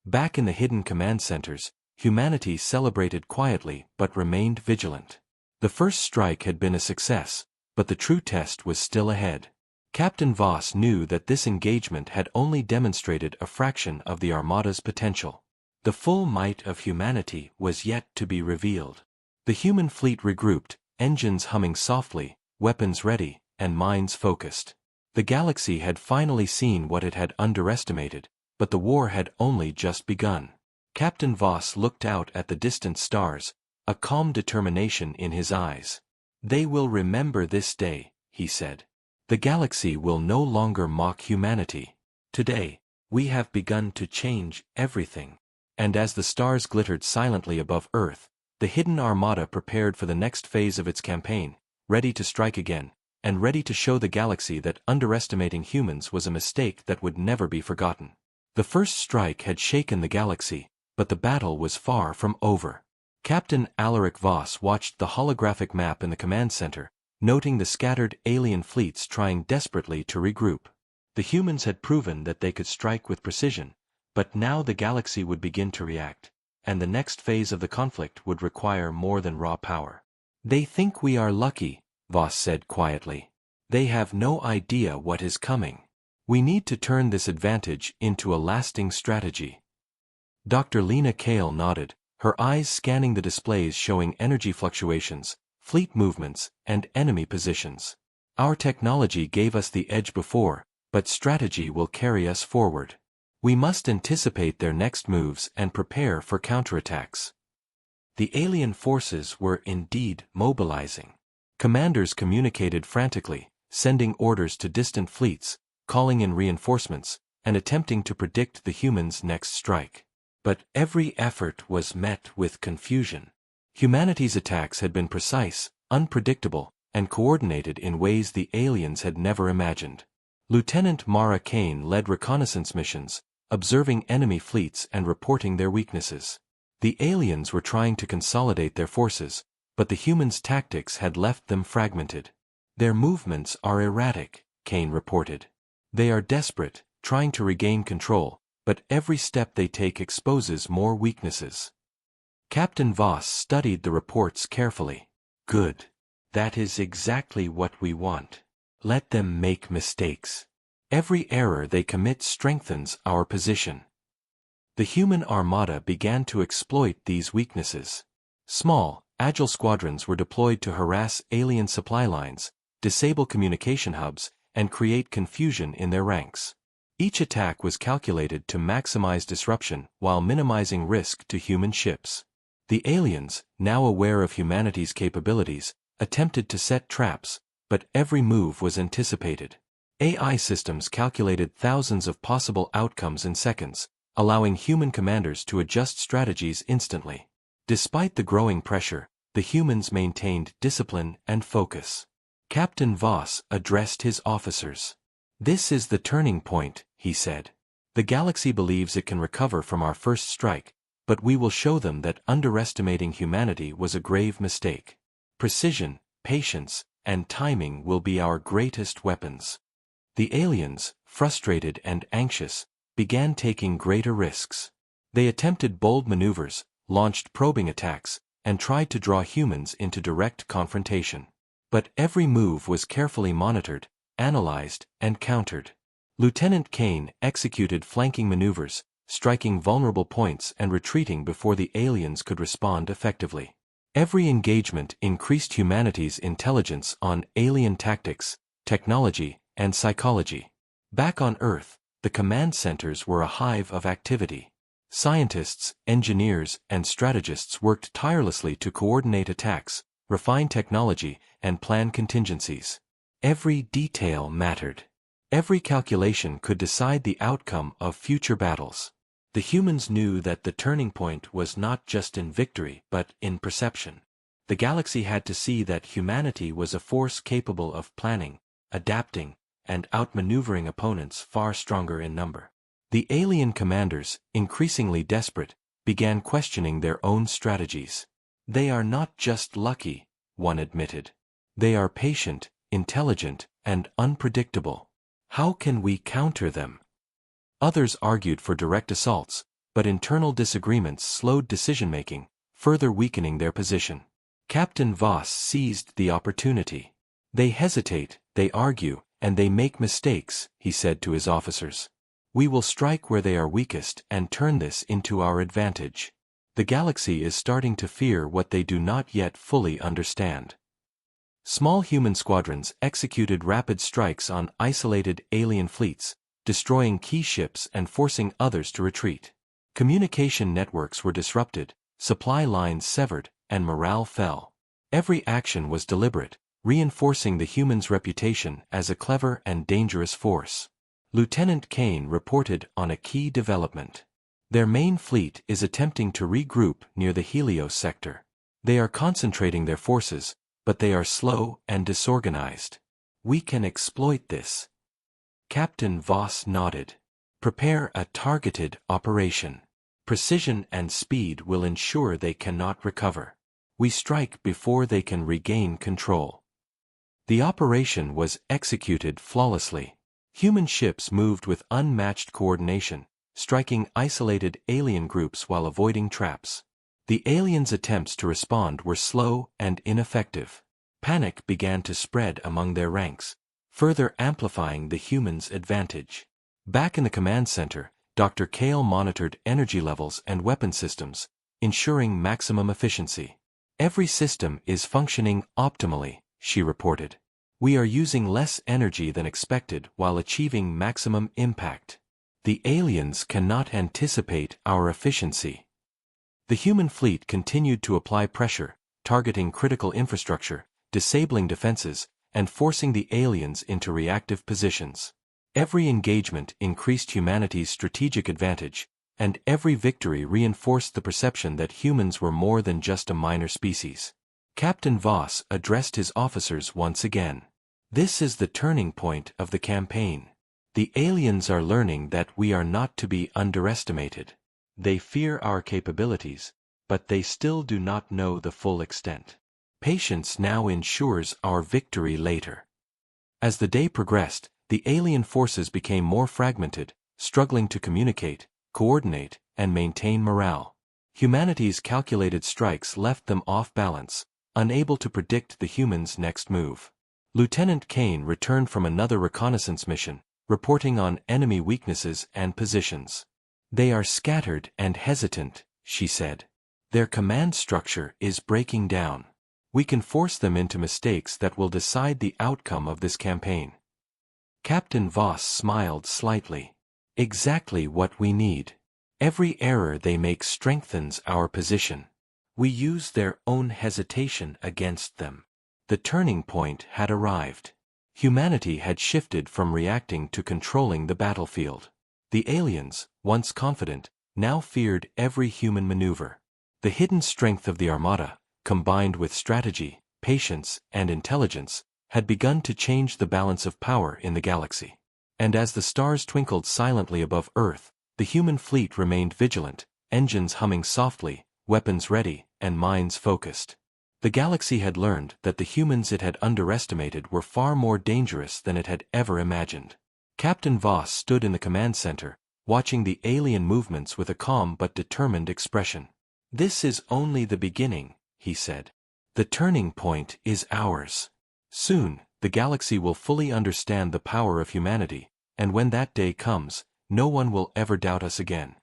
Back in the hidden command centers, humanity celebrated quietly but remained vigilant. The first strike had been a success, but the true test was still ahead. Captain Voss knew that this engagement had only demonstrated a fraction of the Armada's potential. The full might of humanity was yet to be revealed. The human fleet regrouped, engines humming softly, weapons ready, and minds focused. The galaxy had finally seen what it had underestimated, but the war had only just begun. Captain Voss looked out at the distant stars, a calm determination in his eyes. They will remember this day, he said. The galaxy will no longer mock humanity. Today, we have begun to change everything. And as the stars glittered silently above Earth, the hidden Armada prepared for the next phase of its campaign, ready to strike again, and ready to show the galaxy that underestimating humans was a mistake that would never be forgotten. The first strike had shaken the galaxy, but the battle was far from over. Captain Alaric Voss watched the holographic map in the command center, noting the scattered alien fleets trying desperately to regroup. The humans had proven that they could strike with precision, but now the galaxy would begin to react, and the next phase of the conflict would require more than raw power. They think we are lucky, Voss said quietly. They have no idea what is coming. We need to turn this advantage into a lasting strategy. Dr. Lena Kale nodded, her eyes scanning the displays showing energy fluctuations, fleet movements, and enemy positions. Our technology gave us the edge before, but strategy will carry us forward. We must anticipate their next moves and prepare for counterattacks. The alien forces were indeed mobilizing. Commanders communicated frantically, sending orders to distant fleets, calling in reinforcements, and attempting to predict the humans' next strike. But every effort was met with confusion. Humanity's attacks had been precise, unpredictable, and coordinated in ways the aliens had never imagined. Lieutenant Mara Kane led reconnaissance missions, observing enemy fleets and reporting their weaknesses. The aliens were trying to consolidate their forces, but the humans' tactics had left them fragmented. Their movements are erratic, Kane reported. They are desperate, trying to regain control, but every step they take exposes more weaknesses. Captain Voss studied the reports carefully. Good. That is exactly what we want. Let them make mistakes. Every error they commit strengthens our position. The human armada began to exploit these weaknesses. Small, agile squadrons were deployed to harass alien supply lines, disable communication hubs, and create confusion in their ranks. Each attack was calculated to maximize disruption while minimizing risk to human ships. The aliens, now aware of humanity's capabilities, attempted to set traps, but every move was anticipated. AI systems calculated thousands of possible outcomes in seconds, allowing human commanders to adjust strategies instantly. Despite the growing pressure, the humans maintained discipline and focus. Captain Voss addressed his officers. "This is the turning point," he said. "The galaxy believes it can recover from our first strike, but we will show them that underestimating humanity was a grave mistake. Precision, patience, and timing will be our greatest weapons." The aliens, frustrated and anxious, began taking greater risks. They attempted bold maneuvers, launched probing attacks, and tried to draw humans into direct confrontation. But every move was carefully monitored, analyzed, and countered. Lieutenant Kane executed flanking maneuvers, striking vulnerable points and retreating before the aliens could respond effectively. Every engagement increased humanity's intelligence on alien tactics, technology, and psychology. Back on Earth, the command centers were a hive of activity. Scientists, engineers, and strategists worked tirelessly to coordinate attacks, refine technology, and plan contingencies. Every detail mattered. Every calculation could decide the outcome of future battles. The humans knew that the turning point was not just in victory but in perception. The galaxy had to see that humanity was a force capable of planning, adapting, and outmaneuvering opponents far stronger in number. The alien commanders, increasingly desperate, began questioning their own strategies. "They are not just lucky," one admitted. "They are patient, intelligent, and unpredictable. How can we counter them?" Others argued for direct assaults, but internal disagreements slowed decision-making, further weakening their position. Captain Voss seized the opportunity. "They hesitate, they argue, and they make mistakes," he said to his officers. "We will strike where they are weakest and turn this into our advantage. The galaxy is starting to fear what they do not yet fully understand." Small human squadrons executed rapid strikes on isolated alien fleets, destroying key ships and forcing others to retreat. Communication networks were disrupted, supply lines severed, and morale fell. Every action was deliberate, reinforcing the humans' reputation as a clever and dangerous force. Lieutenant Kane reported on a key development. Their main fleet is attempting to regroup near the Helios sector. They are concentrating their forces, but they are slow and disorganized. "We can exploit this." Captain Voss nodded. "Prepare a targeted operation. Precision and speed will ensure they cannot recover. We strike before they can regain control." The operation was executed flawlessly. Human ships moved with unmatched coordination, striking isolated alien groups while avoiding traps. The aliens' attempts to respond were slow and ineffective. Panic began to spread among their ranks, further amplifying the humans' advantage. Back in the command center, Dr. Kale monitored energy levels and weapon systems, ensuring maximum efficiency. Every system is functioning optimally, she reported. We are using less energy than expected while achieving maximum impact. The aliens cannot anticipate our efficiency. The human fleet continued to apply pressure, targeting critical infrastructure, disabling defenses, and forcing the aliens into reactive positions. Every engagement increased humanity's strategic advantage, and every victory reinforced the perception that humans were more than just a minor species. Captain Voss addressed his officers once again. This is the turning point of the campaign. The aliens are learning that we are not to be underestimated. They fear our capabilities, but they still do not know the full extent. Patience now ensures our victory later. As the day progressed, the alien forces became more fragmented, struggling to communicate, coordinate, and maintain morale. Humanity's calculated strikes left them off balance, unable to predict the humans' next move. Lieutenant Kane returned from another reconnaissance mission, reporting on enemy weaknesses and positions. They are scattered and hesitant, she said. Their command structure is breaking down. We can force them into mistakes that will decide the outcome of this campaign. Captain Voss smiled slightly. Exactly what we need. Every error they make strengthens our position. We use their own hesitation against them. The turning point had arrived. Humanity had shifted from reacting to controlling the battlefield. The aliens, once confident, now feared every human maneuver. The hidden strength of the Armada, combined with strategy, patience, and intelligence, had begun to change the balance of power in the galaxy. And as the stars twinkled silently above Earth, the human fleet remained vigilant, engines humming softly, weapons ready, and minds focused. The galaxy had learned that the humans it had underestimated were far more dangerous than it had ever imagined. Captain Voss stood in the command center, watching the alien movements with a calm but determined expression. "This is only the beginning," he said. "The turning point is ours. Soon, the galaxy will fully understand the power of humanity, and when that day comes, no one will ever doubt us again."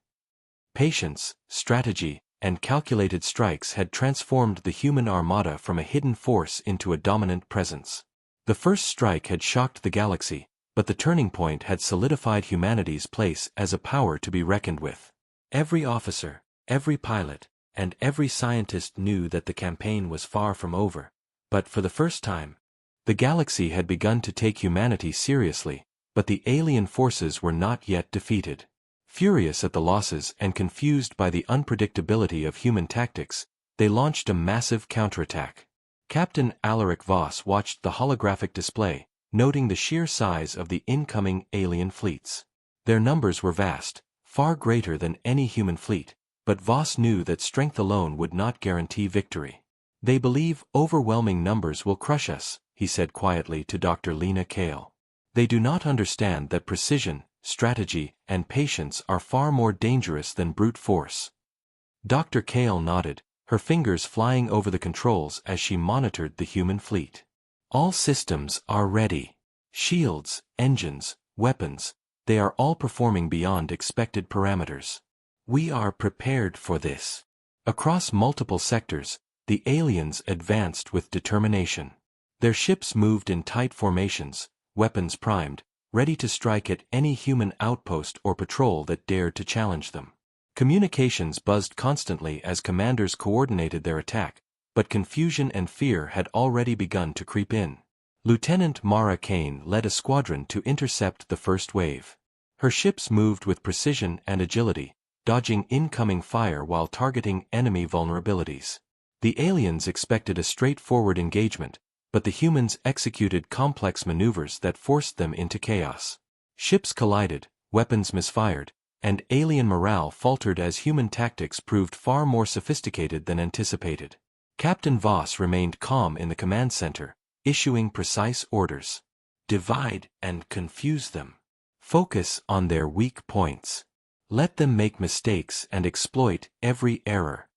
Patience, strategy, and calculated strikes had transformed the human armada from a hidden force into a dominant presence. The first strike had shocked the galaxy, but the turning point had solidified humanity's place as a power to be reckoned with. Every officer, every pilot, and every scientist knew that the campaign was far from over, but for the first time, the galaxy had begun to take humanity seriously, but the alien forces were not yet defeated. Furious at the losses and confused by the unpredictability of human tactics, they launched a massive counterattack. Captain Alaric Voss watched the holographic display, noting the sheer size of the incoming alien fleets. Their numbers were vast, far greater than any human fleet, but Voss knew that strength alone would not guarantee victory. "They believe overwhelming numbers will crush us," he said quietly to Dr. Lena Kale. "They do not understand that precision, strategy, and patience are far more dangerous than brute force." Dr. Kale nodded, her fingers flying over the controls as she monitored the human fleet. "All systems are ready. Shields, engines, weapons, they are all performing beyond expected parameters. We are prepared for this." Across multiple sectors, the aliens advanced with determination. Their ships moved in tight formations, weapons primed, ready to strike at any human outpost or patrol that dared to challenge them. Communications buzzed constantly as commanders coordinated their attack, but confusion and fear had already begun to creep in. Lieutenant Mara Kane led a squadron to intercept the first wave. Her ships moved with precision and agility, dodging incoming fire while targeting enemy vulnerabilities. The aliens expected a straightforward engagement, but the humans executed complex maneuvers that forced them into chaos. Ships collided, weapons misfired, and alien morale faltered as human tactics proved far more sophisticated than anticipated. Captain Voss remained calm in the command center, issuing precise orders. "Divide and confuse them. Focus on their weak points. Let them make mistakes and exploit every error."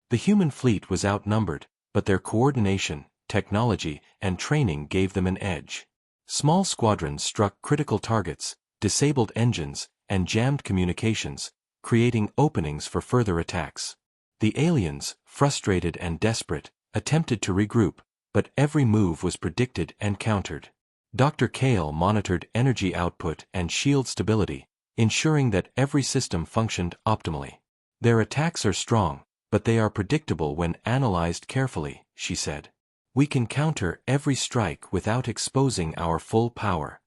The human fleet was outnumbered, but their coordination, technology, and training gave them an edge. Small squadrons struck critical targets, disabled engines, and jammed communications, creating openings for further attacks. The aliens, frustrated and desperate, attempted to regroup, but every move was predicted and countered. Dr. Kale monitored energy output and shield stability, ensuring that every system functioned optimally. Their attacks are strong, but they are predictable when analyzed carefully, she said. We can counter every strike without exposing our full power.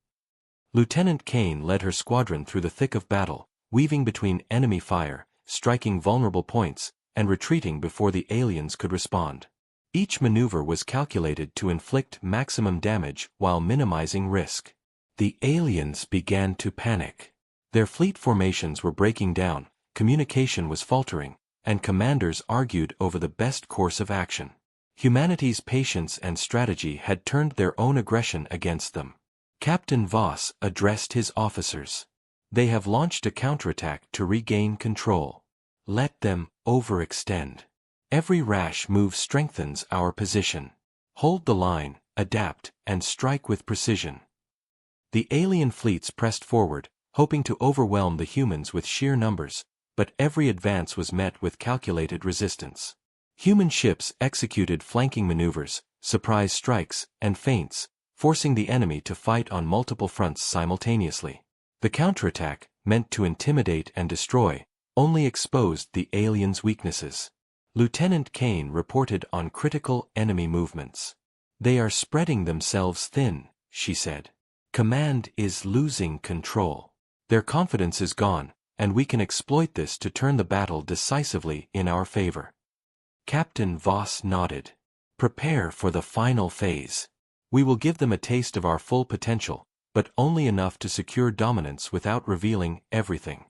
Lieutenant Kane led her squadron through the thick of battle, weaving between enemy fire, striking vulnerable points, and retreating before the aliens could respond. Each maneuver was calculated to inflict maximum damage while minimizing risk. The aliens began to panic. Their fleet formations were breaking down, communication was faltering, and commanders argued over the best course of action. Humanity's patience and strategy had turned their own aggression against them. Captain Voss addressed his officers. They have launched a counterattack to regain control. Let them overextend. Every rash move strengthens our position. Hold the line, adapt, and strike with precision. The alien fleets pressed forward, hoping to overwhelm the humans with sheer numbers, but every advance was met with calculated resistance. Human ships executed flanking maneuvers, surprise strikes, and feints, forcing the enemy to fight on multiple fronts simultaneously. The counterattack, meant to intimidate and destroy, only exposed the aliens' weaknesses. Lieutenant Kane reported on critical enemy movements. They are spreading themselves thin, she said. Command is losing control. Their confidence is gone, and we can exploit this to turn the battle decisively in our favor. Captain Voss nodded. Prepare for the final phase. We will give them a taste of our full potential, but only enough to secure dominance without revealing everything.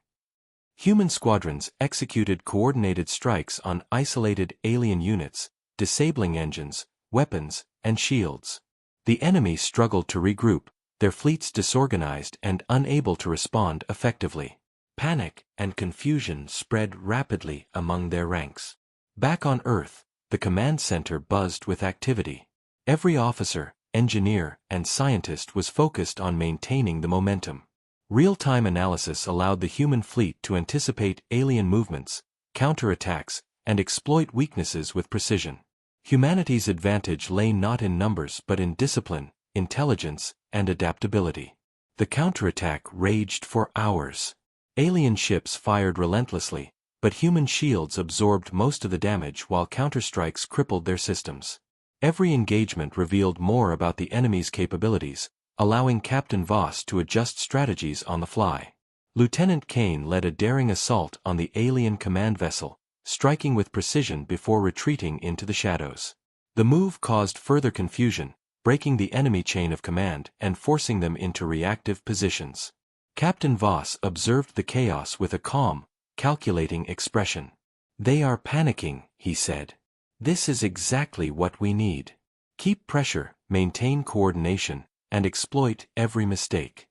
Human squadrons executed coordinated strikes on isolated alien units, disabling engines, weapons, and shields. The enemy struggled to regroup, their fleets disorganized and unable to respond effectively. Panic and confusion spread rapidly among their ranks. Back on Earth, the command center buzzed with activity. Every officer, engineer, and scientist was focused on maintaining the momentum. Real-time analysis allowed the human fleet to anticipate alien movements, counter attacks, and exploit weaknesses with precision. Humanity's advantage lay not in numbers but in discipline, intelligence, and adaptability. The counterattack raged for hours. Alien ships fired relentlessly, but human shields absorbed most of the damage while counterstrikes crippled their systems. Every engagement revealed more about the enemy's capabilities, allowing Captain Voss to adjust strategies on the fly. Lieutenant Kane led a daring assault on the alien command vessel, striking with precision before retreating into the shadows. The move caused further confusion, breaking the enemy chain of command and forcing them into reactive positions. Captain Voss observed the chaos with a calm, calculating expression. "They are panicking," he said. "This is exactly what we need. Keep pressure, maintain coordination, and exploit every mistake."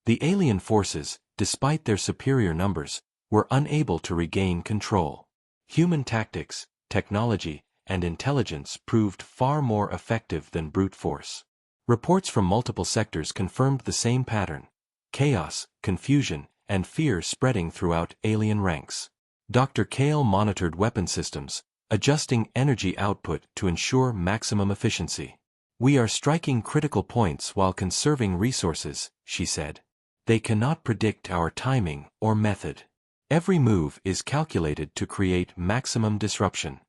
The alien forces, despite their superior numbers, were unable to regain control. Human tactics, technology, and intelligence proved far more effective than brute force. Reports from multiple sectors confirmed the same pattern: chaos, confusion, and fear spreading throughout alien ranks. Dr. Kale monitored weapon systems, adjusting energy output to ensure maximum efficiency. "We are striking critical points while conserving resources," she said. "They cannot predict our timing or method. Every move is calculated to create maximum disruption."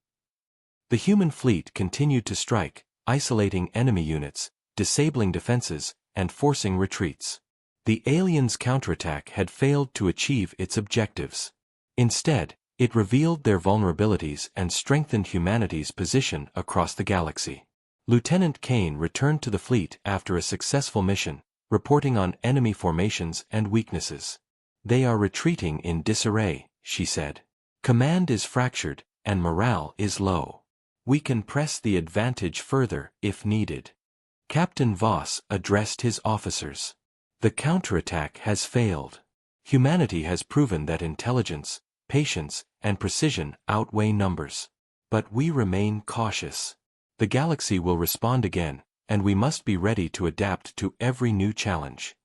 The human fleet continued to strike, isolating enemy units, disabling defenses, and forcing retreats. The aliens' counterattack had failed to achieve its objectives. Instead, it revealed their vulnerabilities and strengthened humanity's position across the galaxy. Lieutenant Kane returned to the fleet after a successful mission, reporting on enemy formations and weaknesses. "They are retreating in disarray," she said. "Command is fractured, and morale is low. We can press the advantage further if needed." Captain Voss addressed his officers. "The counterattack has failed. Humanity has proven that intelligence, patience, and precision outweigh numbers. But we remain cautious. The galaxy will respond again, and we must be ready to adapt to every new challenge."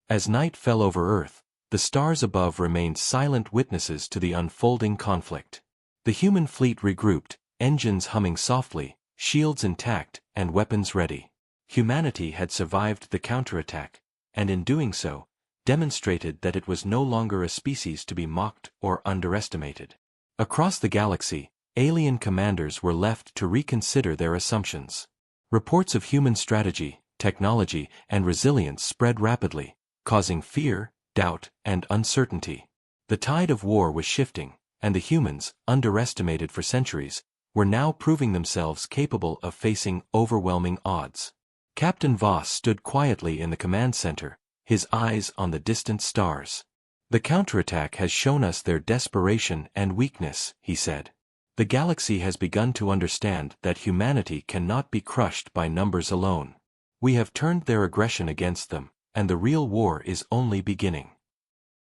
As night fell over Earth, the stars above remained silent witnesses to the unfolding conflict. The human fleet regrouped, engines humming softly, shields intact, and weapons ready. Humanity had survived the counterattack, and in doing so, demonstrated that it was no longer a species to be mocked or underestimated. Across the galaxy, alien commanders were left to reconsider their assumptions. Reports of human strategy, technology, and resilience spread rapidly, causing fear, doubt, and uncertainty. The tide of war was shifting, and the humans, underestimated for centuries, were now proving themselves capable of facing overwhelming odds. Captain Voss stood quietly in the command center, his eyes on the distant stars. "The counterattack has shown us their desperation and weakness," he said. "The galaxy has begun to understand that humanity cannot be crushed by numbers alone. We have turned their aggression against them, and the real war is only beginning."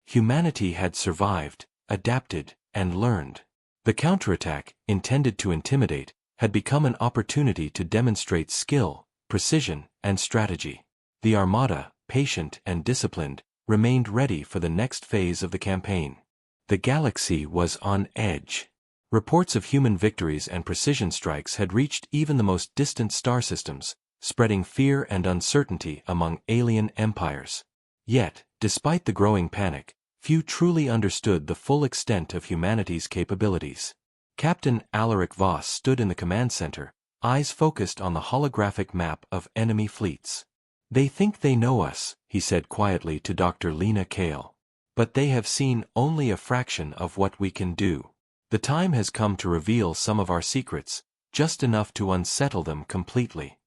Humanity had survived, adapted, and learned. The counterattack, intended to intimidate, had become an opportunity to demonstrate skill, precision, and strategy. The Armada, patient and disciplined, remained ready for the next phase of the campaign. The galaxy was on edge. Reports of human victories and precision strikes had reached even the most distant star systems, spreading fear and uncertainty among alien empires. Yet, despite the growing panic, few truly understood the full extent of humanity's capabilities. Captain Alaric Voss stood in the command center, eyes focused on the holographic map of enemy fleets. "They think they know us," he said quietly to Dr. Lena Kale. "But they have seen only a fraction of what we can do. The time has come to reveal some of our secrets, just enough to unsettle them completely."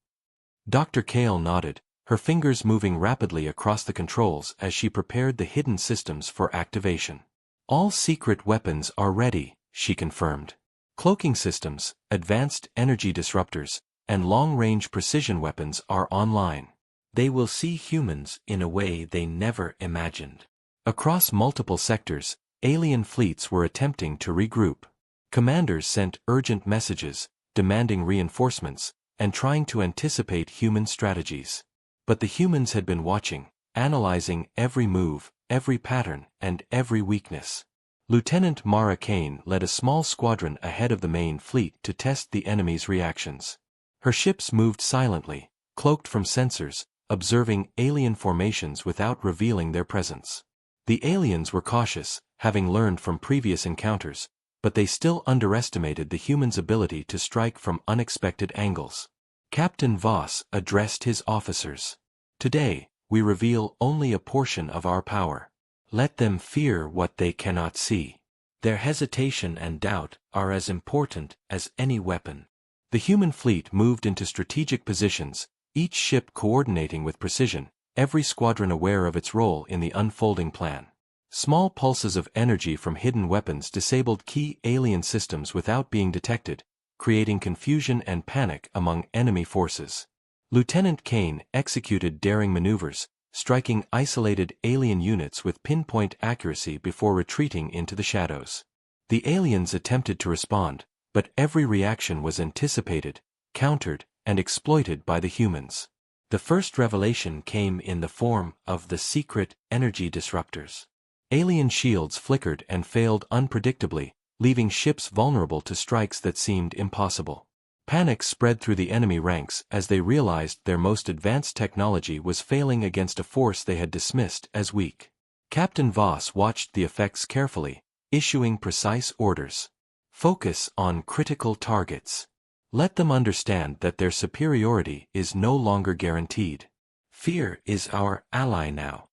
Dr. Kale nodded, her fingers moving rapidly across the controls as she prepared the hidden systems for activation. "All secret weapons are ready," she confirmed. "Cloaking systems, advanced energy disruptors, and long-range precision weapons are online. They will see humans in a way they never imagined." Across multiple sectors, alien fleets were attempting to regroup. Commanders sent urgent messages, demanding reinforcements, and trying to anticipate human strategies. But the humans had been watching, analyzing every move, every pattern, and every weakness. Lieutenant Mara Kane led a small squadron ahead of the main fleet to test the enemy's reactions. Her ships moved silently, cloaked from sensors, observing alien formations without revealing their presence. The aliens were cautious, having learned from previous encounters, but they still underestimated the humans' ability to strike from unexpected angles. Captain Voss addressed his officers. "Today, we reveal only a portion of our power. Let them fear what they cannot see. Their hesitation and doubt are as important as any weapon." The human fleet moved into strategic positions, each ship coordinating with precision, every squadron aware of its role in the unfolding plan. Small pulses of energy from hidden weapons disabled key alien systems without being detected, creating confusion and panic among enemy forces. Lieutenant Kane executed daring maneuvers, striking isolated alien units with pinpoint accuracy before retreating into the shadows. The aliens attempted to respond, but every reaction was anticipated, countered, and exploited by the humans. The first revelation came in the form of the secret energy disruptors. Alien shields flickered and failed unpredictably, leaving ships vulnerable to strikes that seemed impossible. Panic spread through the enemy ranks as they realized their most advanced technology was failing against a force they had dismissed as weak. Captain Voss watched the effects carefully, issuing precise orders. "Focus on critical targets. Let them understand that their superiority is no longer guaranteed. Fear is our ally now."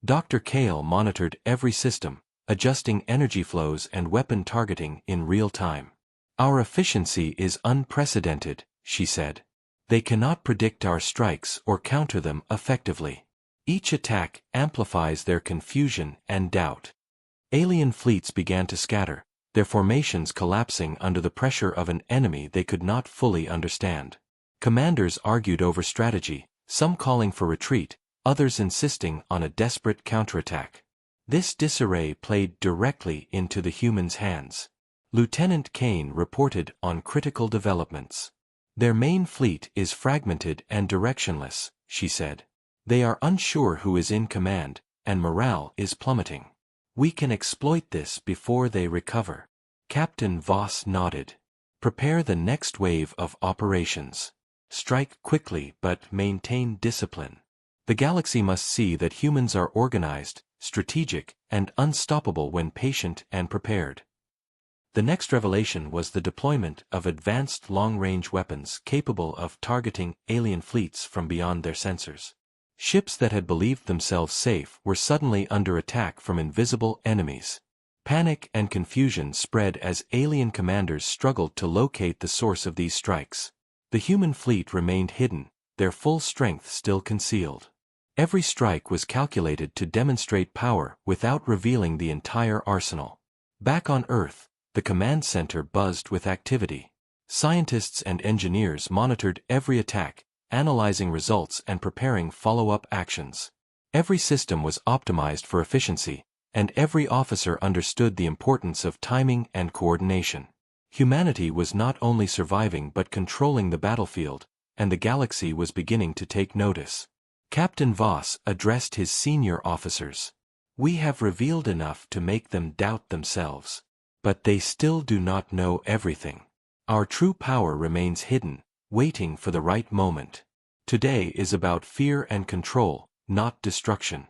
Dr. Kale monitored every system, adjusting energy flows and weapon targeting in real time. "Our efficiency is unprecedented," she said. "They cannot predict our strikes or counter them effectively. Each attack amplifies their confusion and doubt." Alien fleets began to scatter, their formations collapsing under the pressure of an enemy they could not fully understand. Commanders argued over strategy, some calling for retreat, others insisting on a desperate counterattack. This disarray played directly into the humans' hands. Lieutenant Kane reported on critical developments. "Their main fleet is fragmented and directionless," she said. "They are unsure who is in command, and morale is plummeting. We can exploit this before they recover." Captain Voss nodded. Prepare the next wave of operations. Strike quickly but maintain discipline. The galaxy must see that humans are organized, strategic, and unstoppable when patient and prepared. The next revelation was the deployment of advanced long-range weapons capable of targeting alien fleets from beyond their sensors. Ships that had believed themselves safe were suddenly under attack from invisible enemies. Panic and confusion spread as alien commanders struggled to locate the source of these strikes. The human fleet remained hidden, their full strength still concealed. Every strike was calculated to demonstrate power without revealing the entire arsenal. Back on Earth, the command center buzzed with activity. Scientists and engineers monitored every attack, analyzing results and preparing follow-up actions. Every system was optimized for efficiency, and every officer understood the importance of timing and coordination. Humanity was not only surviving but controlling the battlefield, and the galaxy was beginning to take notice. Captain Voss addressed his senior officers. "We have revealed enough to make them doubt themselves. But they still do not know everything. Our true power remains hidden, waiting for the right moment. Today is about fear and control, not destruction."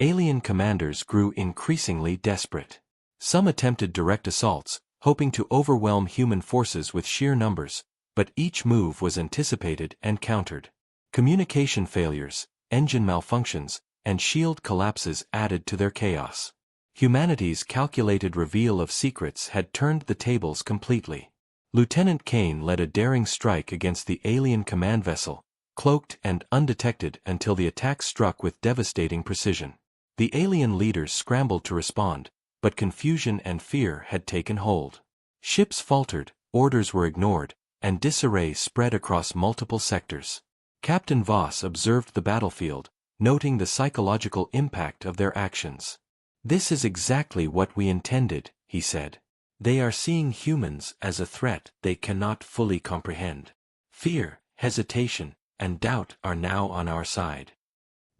Alien commanders grew increasingly desperate. Some attempted direct assaults, hoping to overwhelm human forces with sheer numbers, but each move was anticipated and countered. Communication failures, engine malfunctions, and shield collapses added to their chaos. Humanity's calculated reveal of secrets had turned the tables completely. Lieutenant Kane led a daring strike against the alien command vessel, cloaked and undetected until the attack struck with devastating precision. The alien leaders scrambled to respond, but confusion and fear had taken hold. Ships faltered, orders were ignored, and disarray spread across multiple sectors. Captain Voss observed the battlefield, noting the psychological impact of their actions. "This is exactly what we intended," he said. "They are seeing humans as a threat they cannot fully comprehend. Fear, hesitation, and doubt are now on our side."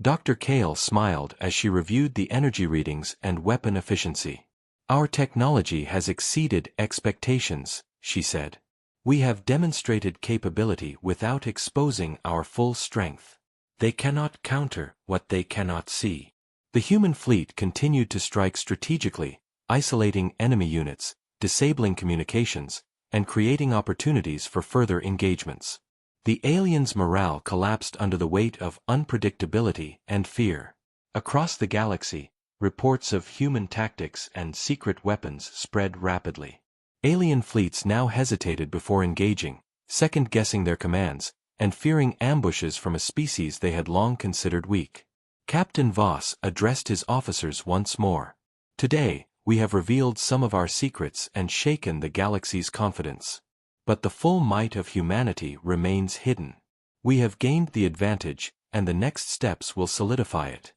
Dr. Kale smiled as she reviewed the energy readings and weapon efficiency. "Our technology has exceeded expectations," she said. "We have demonstrated capability without exposing our full strength. They cannot counter what they cannot see." The human fleet continued to strike strategically, isolating enemy units, disabling communications, and creating opportunities for further engagements. The aliens' morale collapsed under the weight of unpredictability and fear. Across the galaxy, reports of human tactics and secret weapons spread rapidly. Alien fleets now hesitated before engaging, second-guessing their commands, and fearing ambushes from a species they had long considered weak. Captain Voss addressed his officers once more. "Today, we have revealed some of our secrets and shaken the galaxy's confidence. But the full might of humanity remains hidden. We have gained the advantage, and the next steps will solidify it."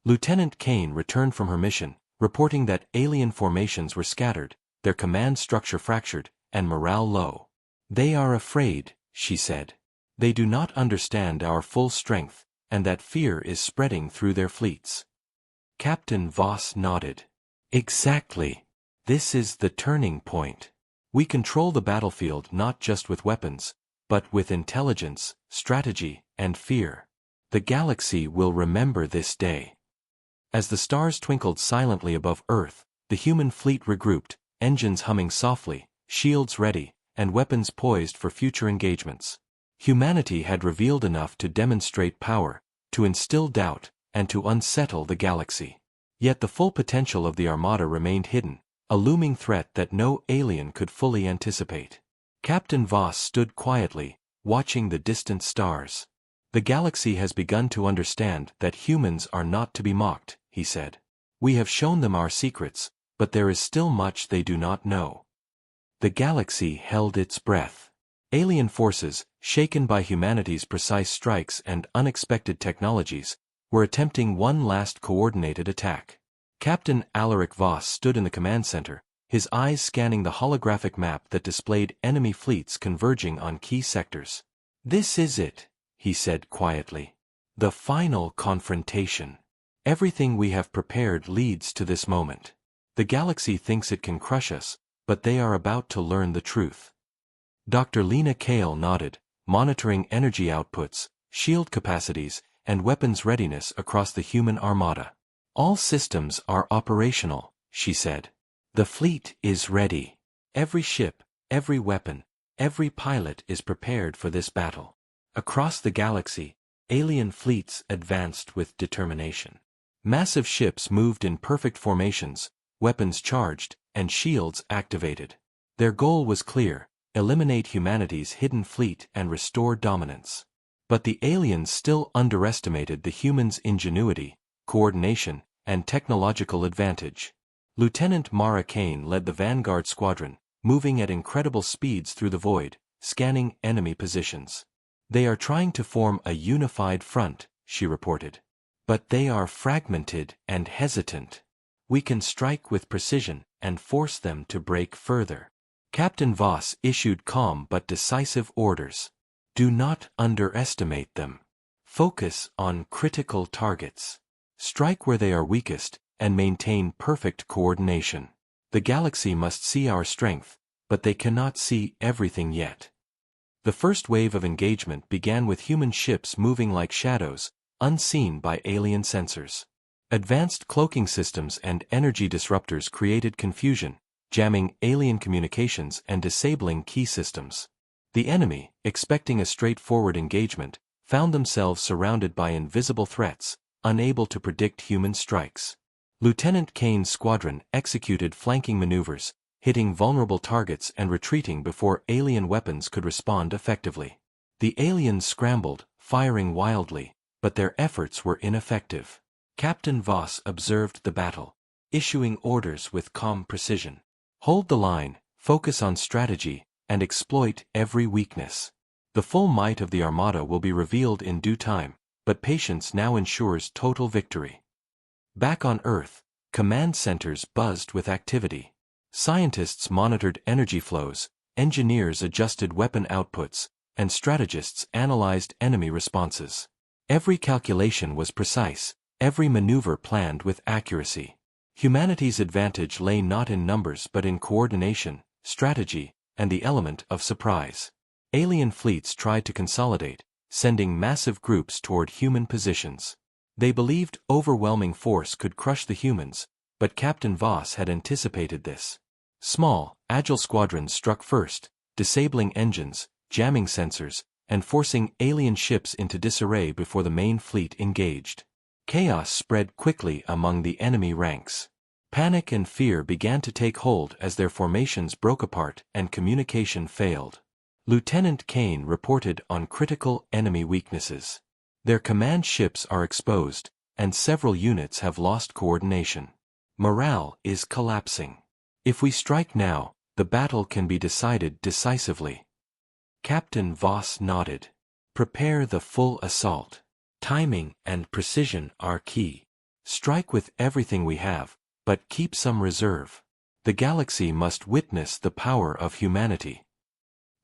Lieutenant Kane returned from her mission, reporting that alien formations were scattered, their command structure fractured, and morale low. "They are afraid," she said. "They do not understand our full strength, and that fear is spreading through their fleets." Captain Voss nodded. "Exactly. This is the turning point. We control the battlefield not just with weapons, but with intelligence, strategy, and fear. The galaxy will remember this day." As the stars twinkled silently above Earth, the human fleet regrouped, engines humming softly, shields ready, and weapons poised for future engagements. Humanity had revealed enough to demonstrate power, to instill doubt, and to unsettle the galaxy. Yet the full potential of the Armada remained hidden, a looming threat that no alien could fully anticipate. Captain Voss stood quietly, watching the distant stars. "The galaxy has begun to understand that humans are not to be mocked," he said. "We have shown them our secrets, but there is still much they do not know." The galaxy held its breath. Alien forces, shaken by humanity's precise strikes and unexpected technologies, were attempting one last coordinated attack. Captain Alaric Voss stood in the command center, his eyes scanning the holographic map that displayed enemy fleets converging on key sectors. "This is it," he said quietly. "The final confrontation. Everything we have prepared leads to this moment. The galaxy thinks it can crush us, but they are about to learn the truth. Dr. Lena Kale nodded, monitoring energy outputs, shield capacities, and weapons readiness across the human armada. All systems are operational, she said. The fleet is ready. Every ship, every weapon, every pilot is prepared for this battle. Across the galaxy, alien fleets advanced with determination. Massive ships moved in perfect formations, weapons charged, and shields activated. Their goal was clear: eliminate humanity's hidden fleet and restore dominance. But the aliens still underestimated the humans' ingenuity, coordination, and technological advantage. Lieutenant Mara Kane led the Vanguard Squadron, moving at incredible speeds through the void, scanning enemy positions. They are trying to form a unified front, she reported. But they are fragmented and hesitant. We can strike with precision and force them to break further. Captain Voss issued calm but decisive orders. Do not underestimate them. Focus on critical targets. Strike where they are weakest, and maintain perfect coordination. The galaxy must see our strength, but they cannot see everything yet. The first wave of engagement began with human ships moving like shadows, unseen by alien sensors. Advanced cloaking systems and energy disruptors created confusion, jamming alien communications and disabling key systems. The enemy, expecting a straightforward engagement, found themselves surrounded by invisible threats, unable to predict human strikes. Lieutenant Kane's squadron executed flanking maneuvers, hitting vulnerable targets and retreating before alien weapons could respond effectively. The aliens scrambled, firing wildly, but their efforts were ineffective. Captain Voss observed the battle, issuing orders with calm precision. Hold the line, focus on strategy, and exploit every weakness. The full might of the Armada will be revealed in due time, but patience now ensures total victory. Back on Earth, command centers buzzed with activity. Scientists monitored energy flows, engineers adjusted weapon outputs, and strategists analyzed enemy responses. Every calculation was precise, every maneuver planned with accuracy. Humanity's advantage lay not in numbers but in coordination, strategy, and the element of surprise. Alien fleets tried to consolidate, sending massive groups toward human positions. They believed overwhelming force could crush the humans, but Captain Voss had anticipated this. Small, agile squadrons struck first, disabling engines, jamming sensors, and forcing alien ships into disarray before the main fleet engaged. Chaos spread quickly among the enemy ranks. Panic and fear began to take hold as their formations broke apart and communication failed. Lieutenant Kane reported on critical enemy weaknesses. Their command ships are exposed, and several units have lost coordination. Morale is collapsing. If we strike now, the battle can be decided decisively. Captain Voss nodded. Prepare the full assault. Timing and precision are key. Strike with everything we have, but keep some reserve. The galaxy must witness the power of humanity.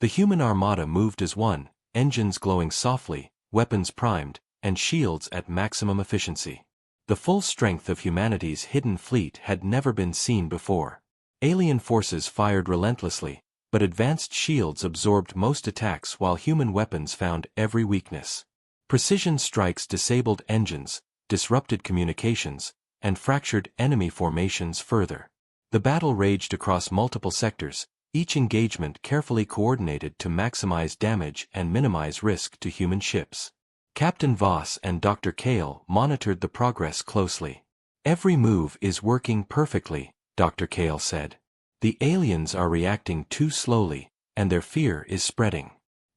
The human armada moved as one, engines glowing softly, weapons primed, and shields at maximum efficiency. The full strength of humanity's hidden fleet had never been seen before. Alien forces fired relentlessly, but advanced shields absorbed most attacks while human weapons found every weakness. Precision strikes disabled engines, disrupted communications, and fractured enemy formations further. The battle raged across multiple sectors, each engagement carefully coordinated to maximize damage and minimize risk to human ships. Captain Voss and Dr. Kale monitored the progress closely. Every move is working perfectly, Dr. Kale said. The aliens are reacting too slowly, and their fear is spreading.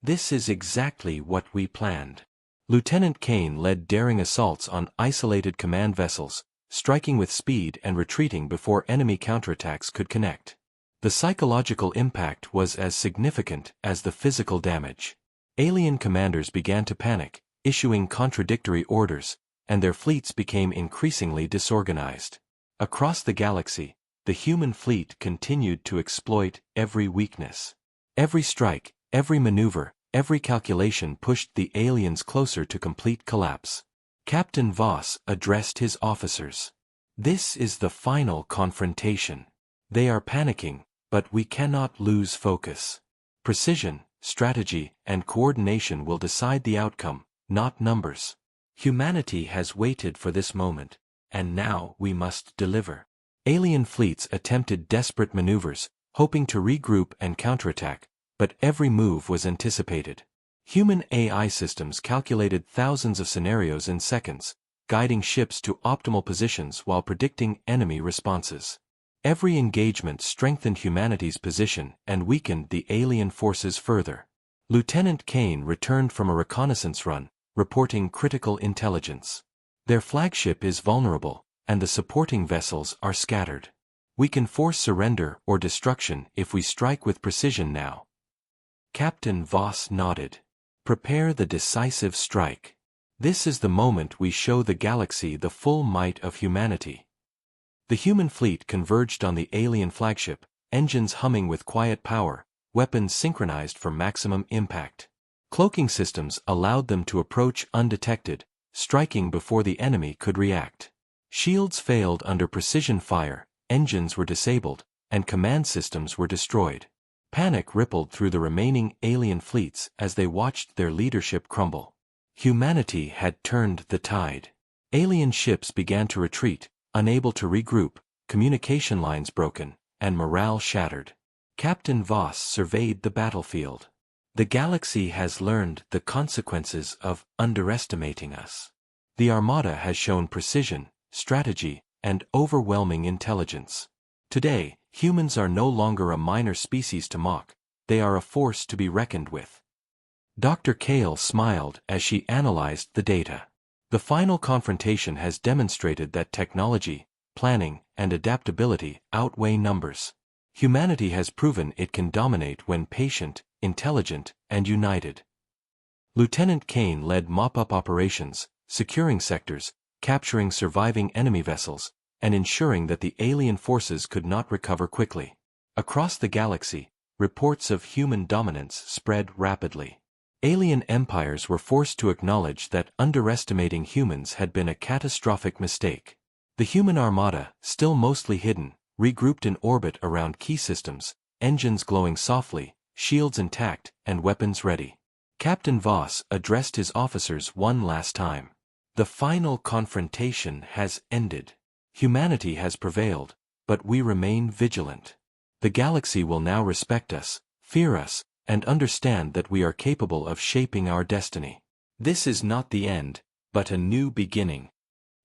This is exactly what we planned. Lieutenant Kane led daring assaults on isolated command vessels, striking with speed and retreating before enemy counterattacks could connect. The psychological impact was as significant as the physical damage. Alien commanders began to panic, issuing contradictory orders, and their fleets became increasingly disorganized. Across the galaxy, the human fleet continued to exploit every weakness. Every strike, every maneuver, every calculation pushed the aliens closer to complete collapse. Captain Voss addressed his officers. This is the final confrontation. They are panicking, but we cannot lose focus. Precision, strategy, and coordination will decide the outcome, not numbers. Humanity has waited for this moment, and now we must deliver. Alien fleets attempted desperate maneuvers, hoping to regroup and counterattack, but every move was anticipated. Human AI systems calculated thousands of scenarios in seconds, guiding ships to optimal positions while predicting enemy responses. Every engagement strengthened humanity's position and weakened the alien forces further. Lieutenant Kane returned from a reconnaissance run, reporting critical intelligence. Their flagship is vulnerable, and the supporting vessels are scattered. We can force surrender or destruction if we strike with precision now. Captain Voss nodded. Prepare the decisive strike. This is the moment we show the galaxy the full might of humanity. The human fleet converged on the alien flagship, engines humming with quiet power, weapons synchronized for maximum impact. Cloaking systems allowed them to approach undetected, striking before the enemy could react. Shields failed under precision fire, engines were disabled, and command systems were destroyed. Panic rippled through the remaining alien fleets as they watched their leadership crumble. Humanity had turned the tide. Alien ships began to retreat, unable to regroup, communication lines broken, and morale shattered. Captain Voss surveyed the battlefield. The galaxy has learned the consequences of underestimating us. The Armada has shown precision, strategy, and overwhelming intelligence. Today, humans are no longer a minor species to mock, they are a force to be reckoned with. Dr. Kale smiled as she analyzed the data. The final confrontation has demonstrated that technology, planning, and adaptability outweigh numbers. Humanity has proven it can dominate when patient, intelligent, and united. Lieutenant Kane led mop-up operations, securing sectors, capturing surviving enemy vessels, and ensuring that the alien forces could not recover quickly. Across the galaxy, reports of human dominance spread rapidly. Alien empires were forced to acknowledge that underestimating humans had been a catastrophic mistake. The human armada, still mostly hidden, regrouped in orbit around key systems, engines glowing softly, shields intact, and weapons ready. Captain Voss addressed his officers one last time. The final confrontation has ended. Humanity has prevailed, but we remain vigilant. The galaxy will now respect us, fear us, and understand that we are capable of shaping our destiny. This is not the end, but a new beginning.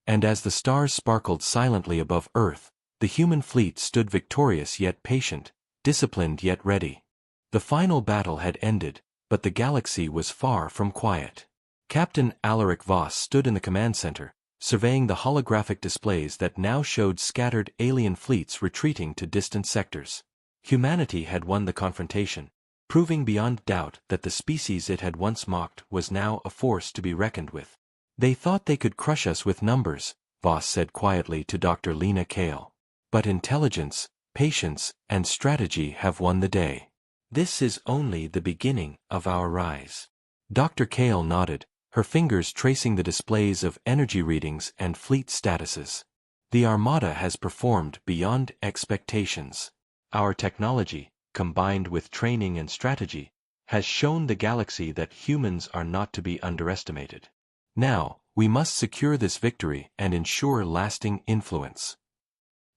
And as the stars sparkled silently above Earth, the human fleet stood victorious yet patient, disciplined yet ready. The final battle had ended, but the galaxy was far from quiet. Captain Alaric Voss stood in the command center, surveying the holographic displays that now showed scattered alien fleets retreating to distant sectors. Humanity had won the confrontation, proving beyond doubt that the species it had once mocked was now a force to be reckoned with. They thought they could crush us with numbers, Voss said quietly to Dr. Lena Kale. But intelligence, patience, and strategy have won the day. This is only the beginning of our rise. Dr. Kale nodded, her fingers tracing the displays of energy readings and fleet statuses. The Armada has performed beyond expectations. Our technology, combined with training and strategy, has shown the galaxy that humans are not to be underestimated. Now, we must secure this victory and ensure lasting influence.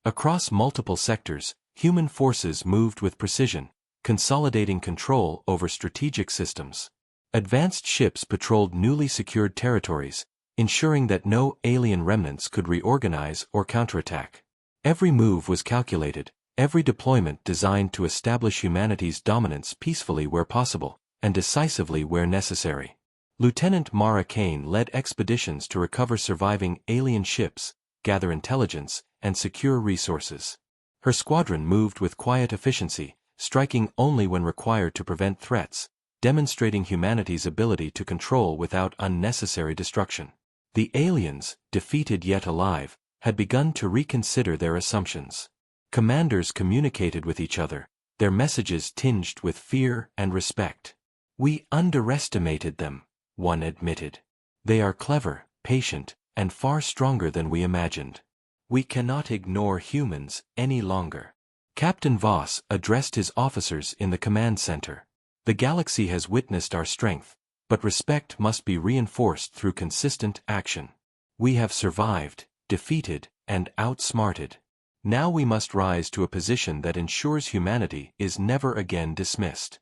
Across multiple sectors, human forces moved with precision, consolidating control over strategic systems. Advanced ships patrolled newly secured territories, ensuring that no alien remnants could reorganize or counterattack. Every move was calculated, every deployment designed to establish humanity's dominance peacefully where possible, and decisively where necessary. Lieutenant Mara Kane led expeditions to recover surviving alien ships, gather intelligence, and secure resources. Her squadron moved with quiet efficiency, striking only when required to prevent threats, demonstrating humanity's ability to control without unnecessary destruction. The aliens, defeated yet alive, had begun to reconsider their assumptions. Commanders communicated with each other, their messages tinged with fear and respect. "We underestimated them," one admitted. "They are clever, patient, and far stronger than we imagined. We cannot ignore humans any longer." Captain Voss addressed his officers in the command center. The galaxy has witnessed our strength, but respect must be reinforced through consistent action. We have survived, defeated, and outsmarted. Now we must rise to a position that ensures humanity is never again dismissed.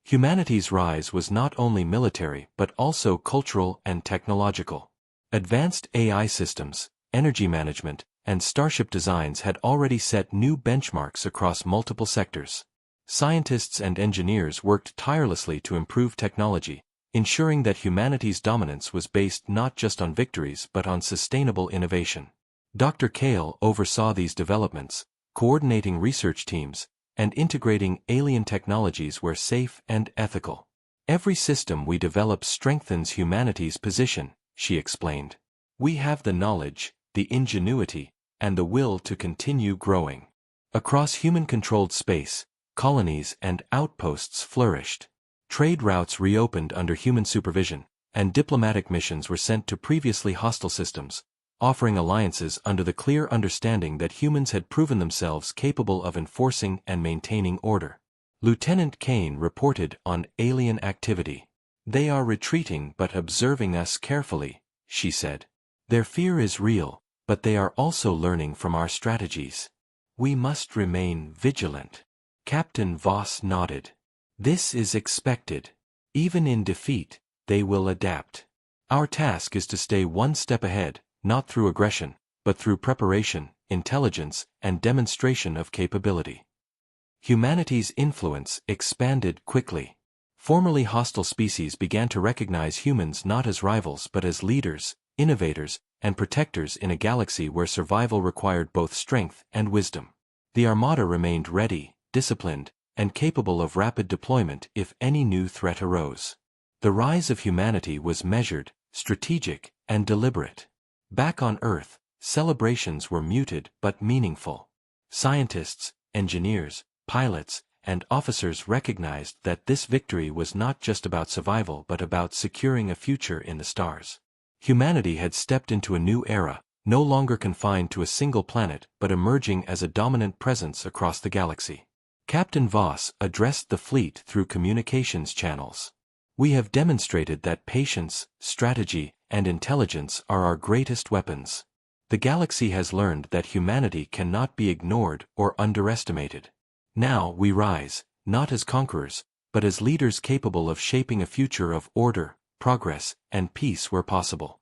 Humanity's rise was not only military but also cultural and technological. Advanced AI systems, energy management, and starship designs had already set new benchmarks across multiple sectors. Scientists and engineers worked tirelessly to improve technology, ensuring that humanity's dominance was based not just on victories but on sustainable innovation. Dr. Kale oversaw these developments, coordinating research teams, and integrating alien technologies where safe and ethical. Every system we develop strengthens humanity's position, she explained. We have the knowledge, the ingenuity, and the will to continue growing. Across human-controlled space, colonies and outposts flourished. Trade routes reopened under human supervision, and diplomatic missions were sent to previously hostile systems, offering alliances under the clear understanding that humans had proven themselves capable of enforcing and maintaining order. Lieutenant Kane reported on alien activity. They are retreating but observing us carefully, she said. Their fear is real, but they are also learning from our strategies. We must remain vigilant. Captain Voss nodded. This is expected. Even in defeat, they will adapt. Our task is to stay one step ahead, not through aggression, but through preparation, intelligence, and demonstration of capability. Humanity's influence expanded quickly. Formerly hostile species began to recognize humans not as rivals but as leaders, innovators, and protectors in a galaxy where survival required both strength and wisdom. The Armada remained ready, disciplined, and capable of rapid deployment if any new threat arose. The rise of humanity was measured, strategic, and deliberate. Back on Earth, celebrations were muted but meaningful. Scientists, engineers, pilots, and officers recognized that this victory was not just about survival but about securing a future in the stars. Humanity had stepped into a new era, no longer confined to a single planet but emerging as a dominant presence across the galaxy. Captain Voss addressed the fleet through communications channels. We have demonstrated that patience, strategy, and intelligence are our greatest weapons. The galaxy has learned that humanity cannot be ignored or underestimated. Now we rise, not as conquerors, but as leaders capable of shaping a future of order, progress, and peace where possible.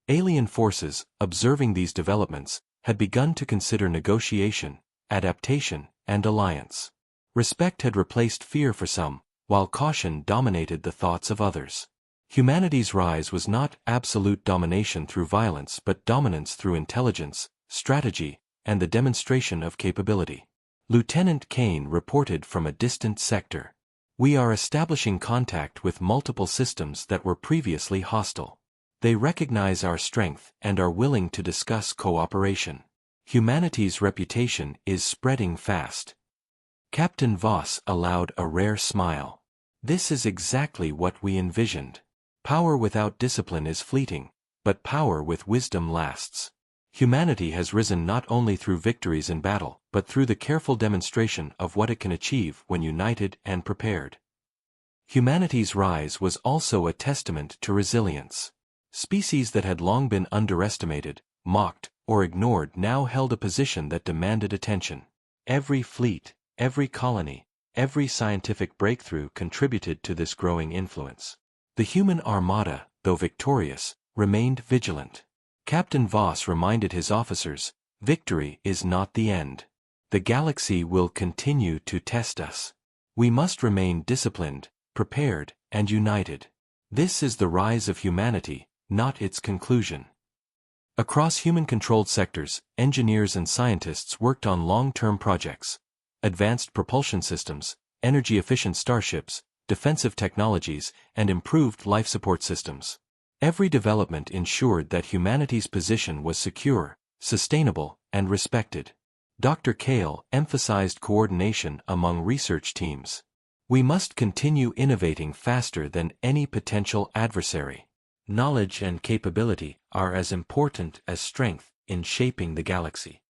Alien forces, observing these developments, had begun to consider negotiation, adaptation, and alliance. Respect had replaced fear for some, while caution dominated the thoughts of others. Humanity's rise was not absolute domination through violence but dominance through intelligence, strategy, and the demonstration of capability. Lieutenant Kane reported from a distant sector. We are establishing contact with multiple systems that were previously hostile. They recognize our strength and are willing to discuss cooperation. Humanity's reputation is spreading fast. Captain Voss allowed a rare smile. This is exactly what we envisioned. Power without discipline is fleeting, but power with wisdom lasts. Humanity has risen not only through victories in battle, but through the careful demonstration of what it can achieve when united and prepared. Humanity's rise was also a testament to resilience. Species that had long been underestimated, mocked, or ignored now held a position that demanded attention. Every fleet, every colony, every scientific breakthrough contributed to this growing influence. The human armada, though victorious, remained vigilant. Captain Voss reminded his officers, victory is not the end. The galaxy will continue to test us. We must remain disciplined, prepared, and united. This is the rise of humanity, not its conclusion. Across human-controlled sectors, engineers and scientists worked on long-term projects. Advanced propulsion systems, energy-efficient starships, defensive technologies, and improved life support systems. Every development ensured that humanity's position was secure, sustainable, and respected. Dr. Kale emphasized coordination among research teams. We must continue innovating faster than any potential adversary. Knowledge and capability are as important as strength in shaping the galaxy.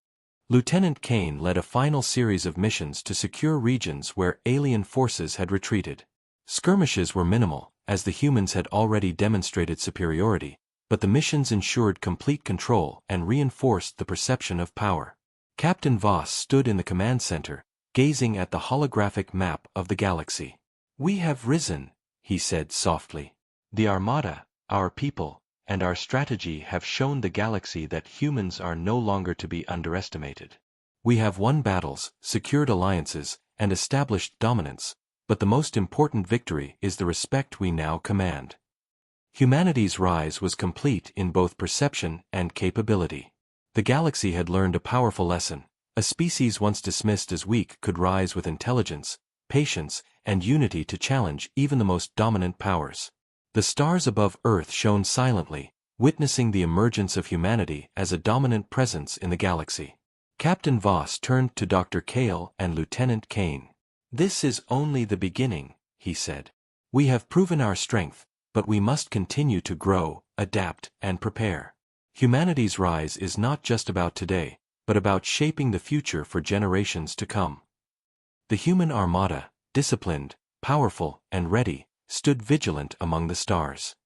Lieutenant Kane led a final series of missions to secure regions where alien forces had retreated. Skirmishes were minimal, as the humans had already demonstrated superiority, but the missions ensured complete control and reinforced the perception of power. Captain Voss stood in the command center, gazing at the holographic map of the galaxy. "We have risen," he said softly. "The Armada, our people, and our strategy have shown the galaxy that humans are no longer to be underestimated. We have won battles, secured alliances, and established dominance, but the most important victory is the respect we now command." Humanity's rise was complete in both perception and capability. The galaxy had learned a powerful lesson. A species once dismissed as weak could rise with intelligence, patience, and unity to challenge even the most dominant powers. The stars above Earth shone silently, witnessing the emergence of humanity as a dominant presence in the galaxy. Captain Voss turned to Dr. Kale and Lieutenant Kane. "This is only the beginning," he said. "We have proven our strength, but we must continue to grow, adapt, and prepare. Humanity's rise is not just about today, but about shaping the future for generations to come." The human armada, disciplined, powerful, and ready, stood vigilant among the stars.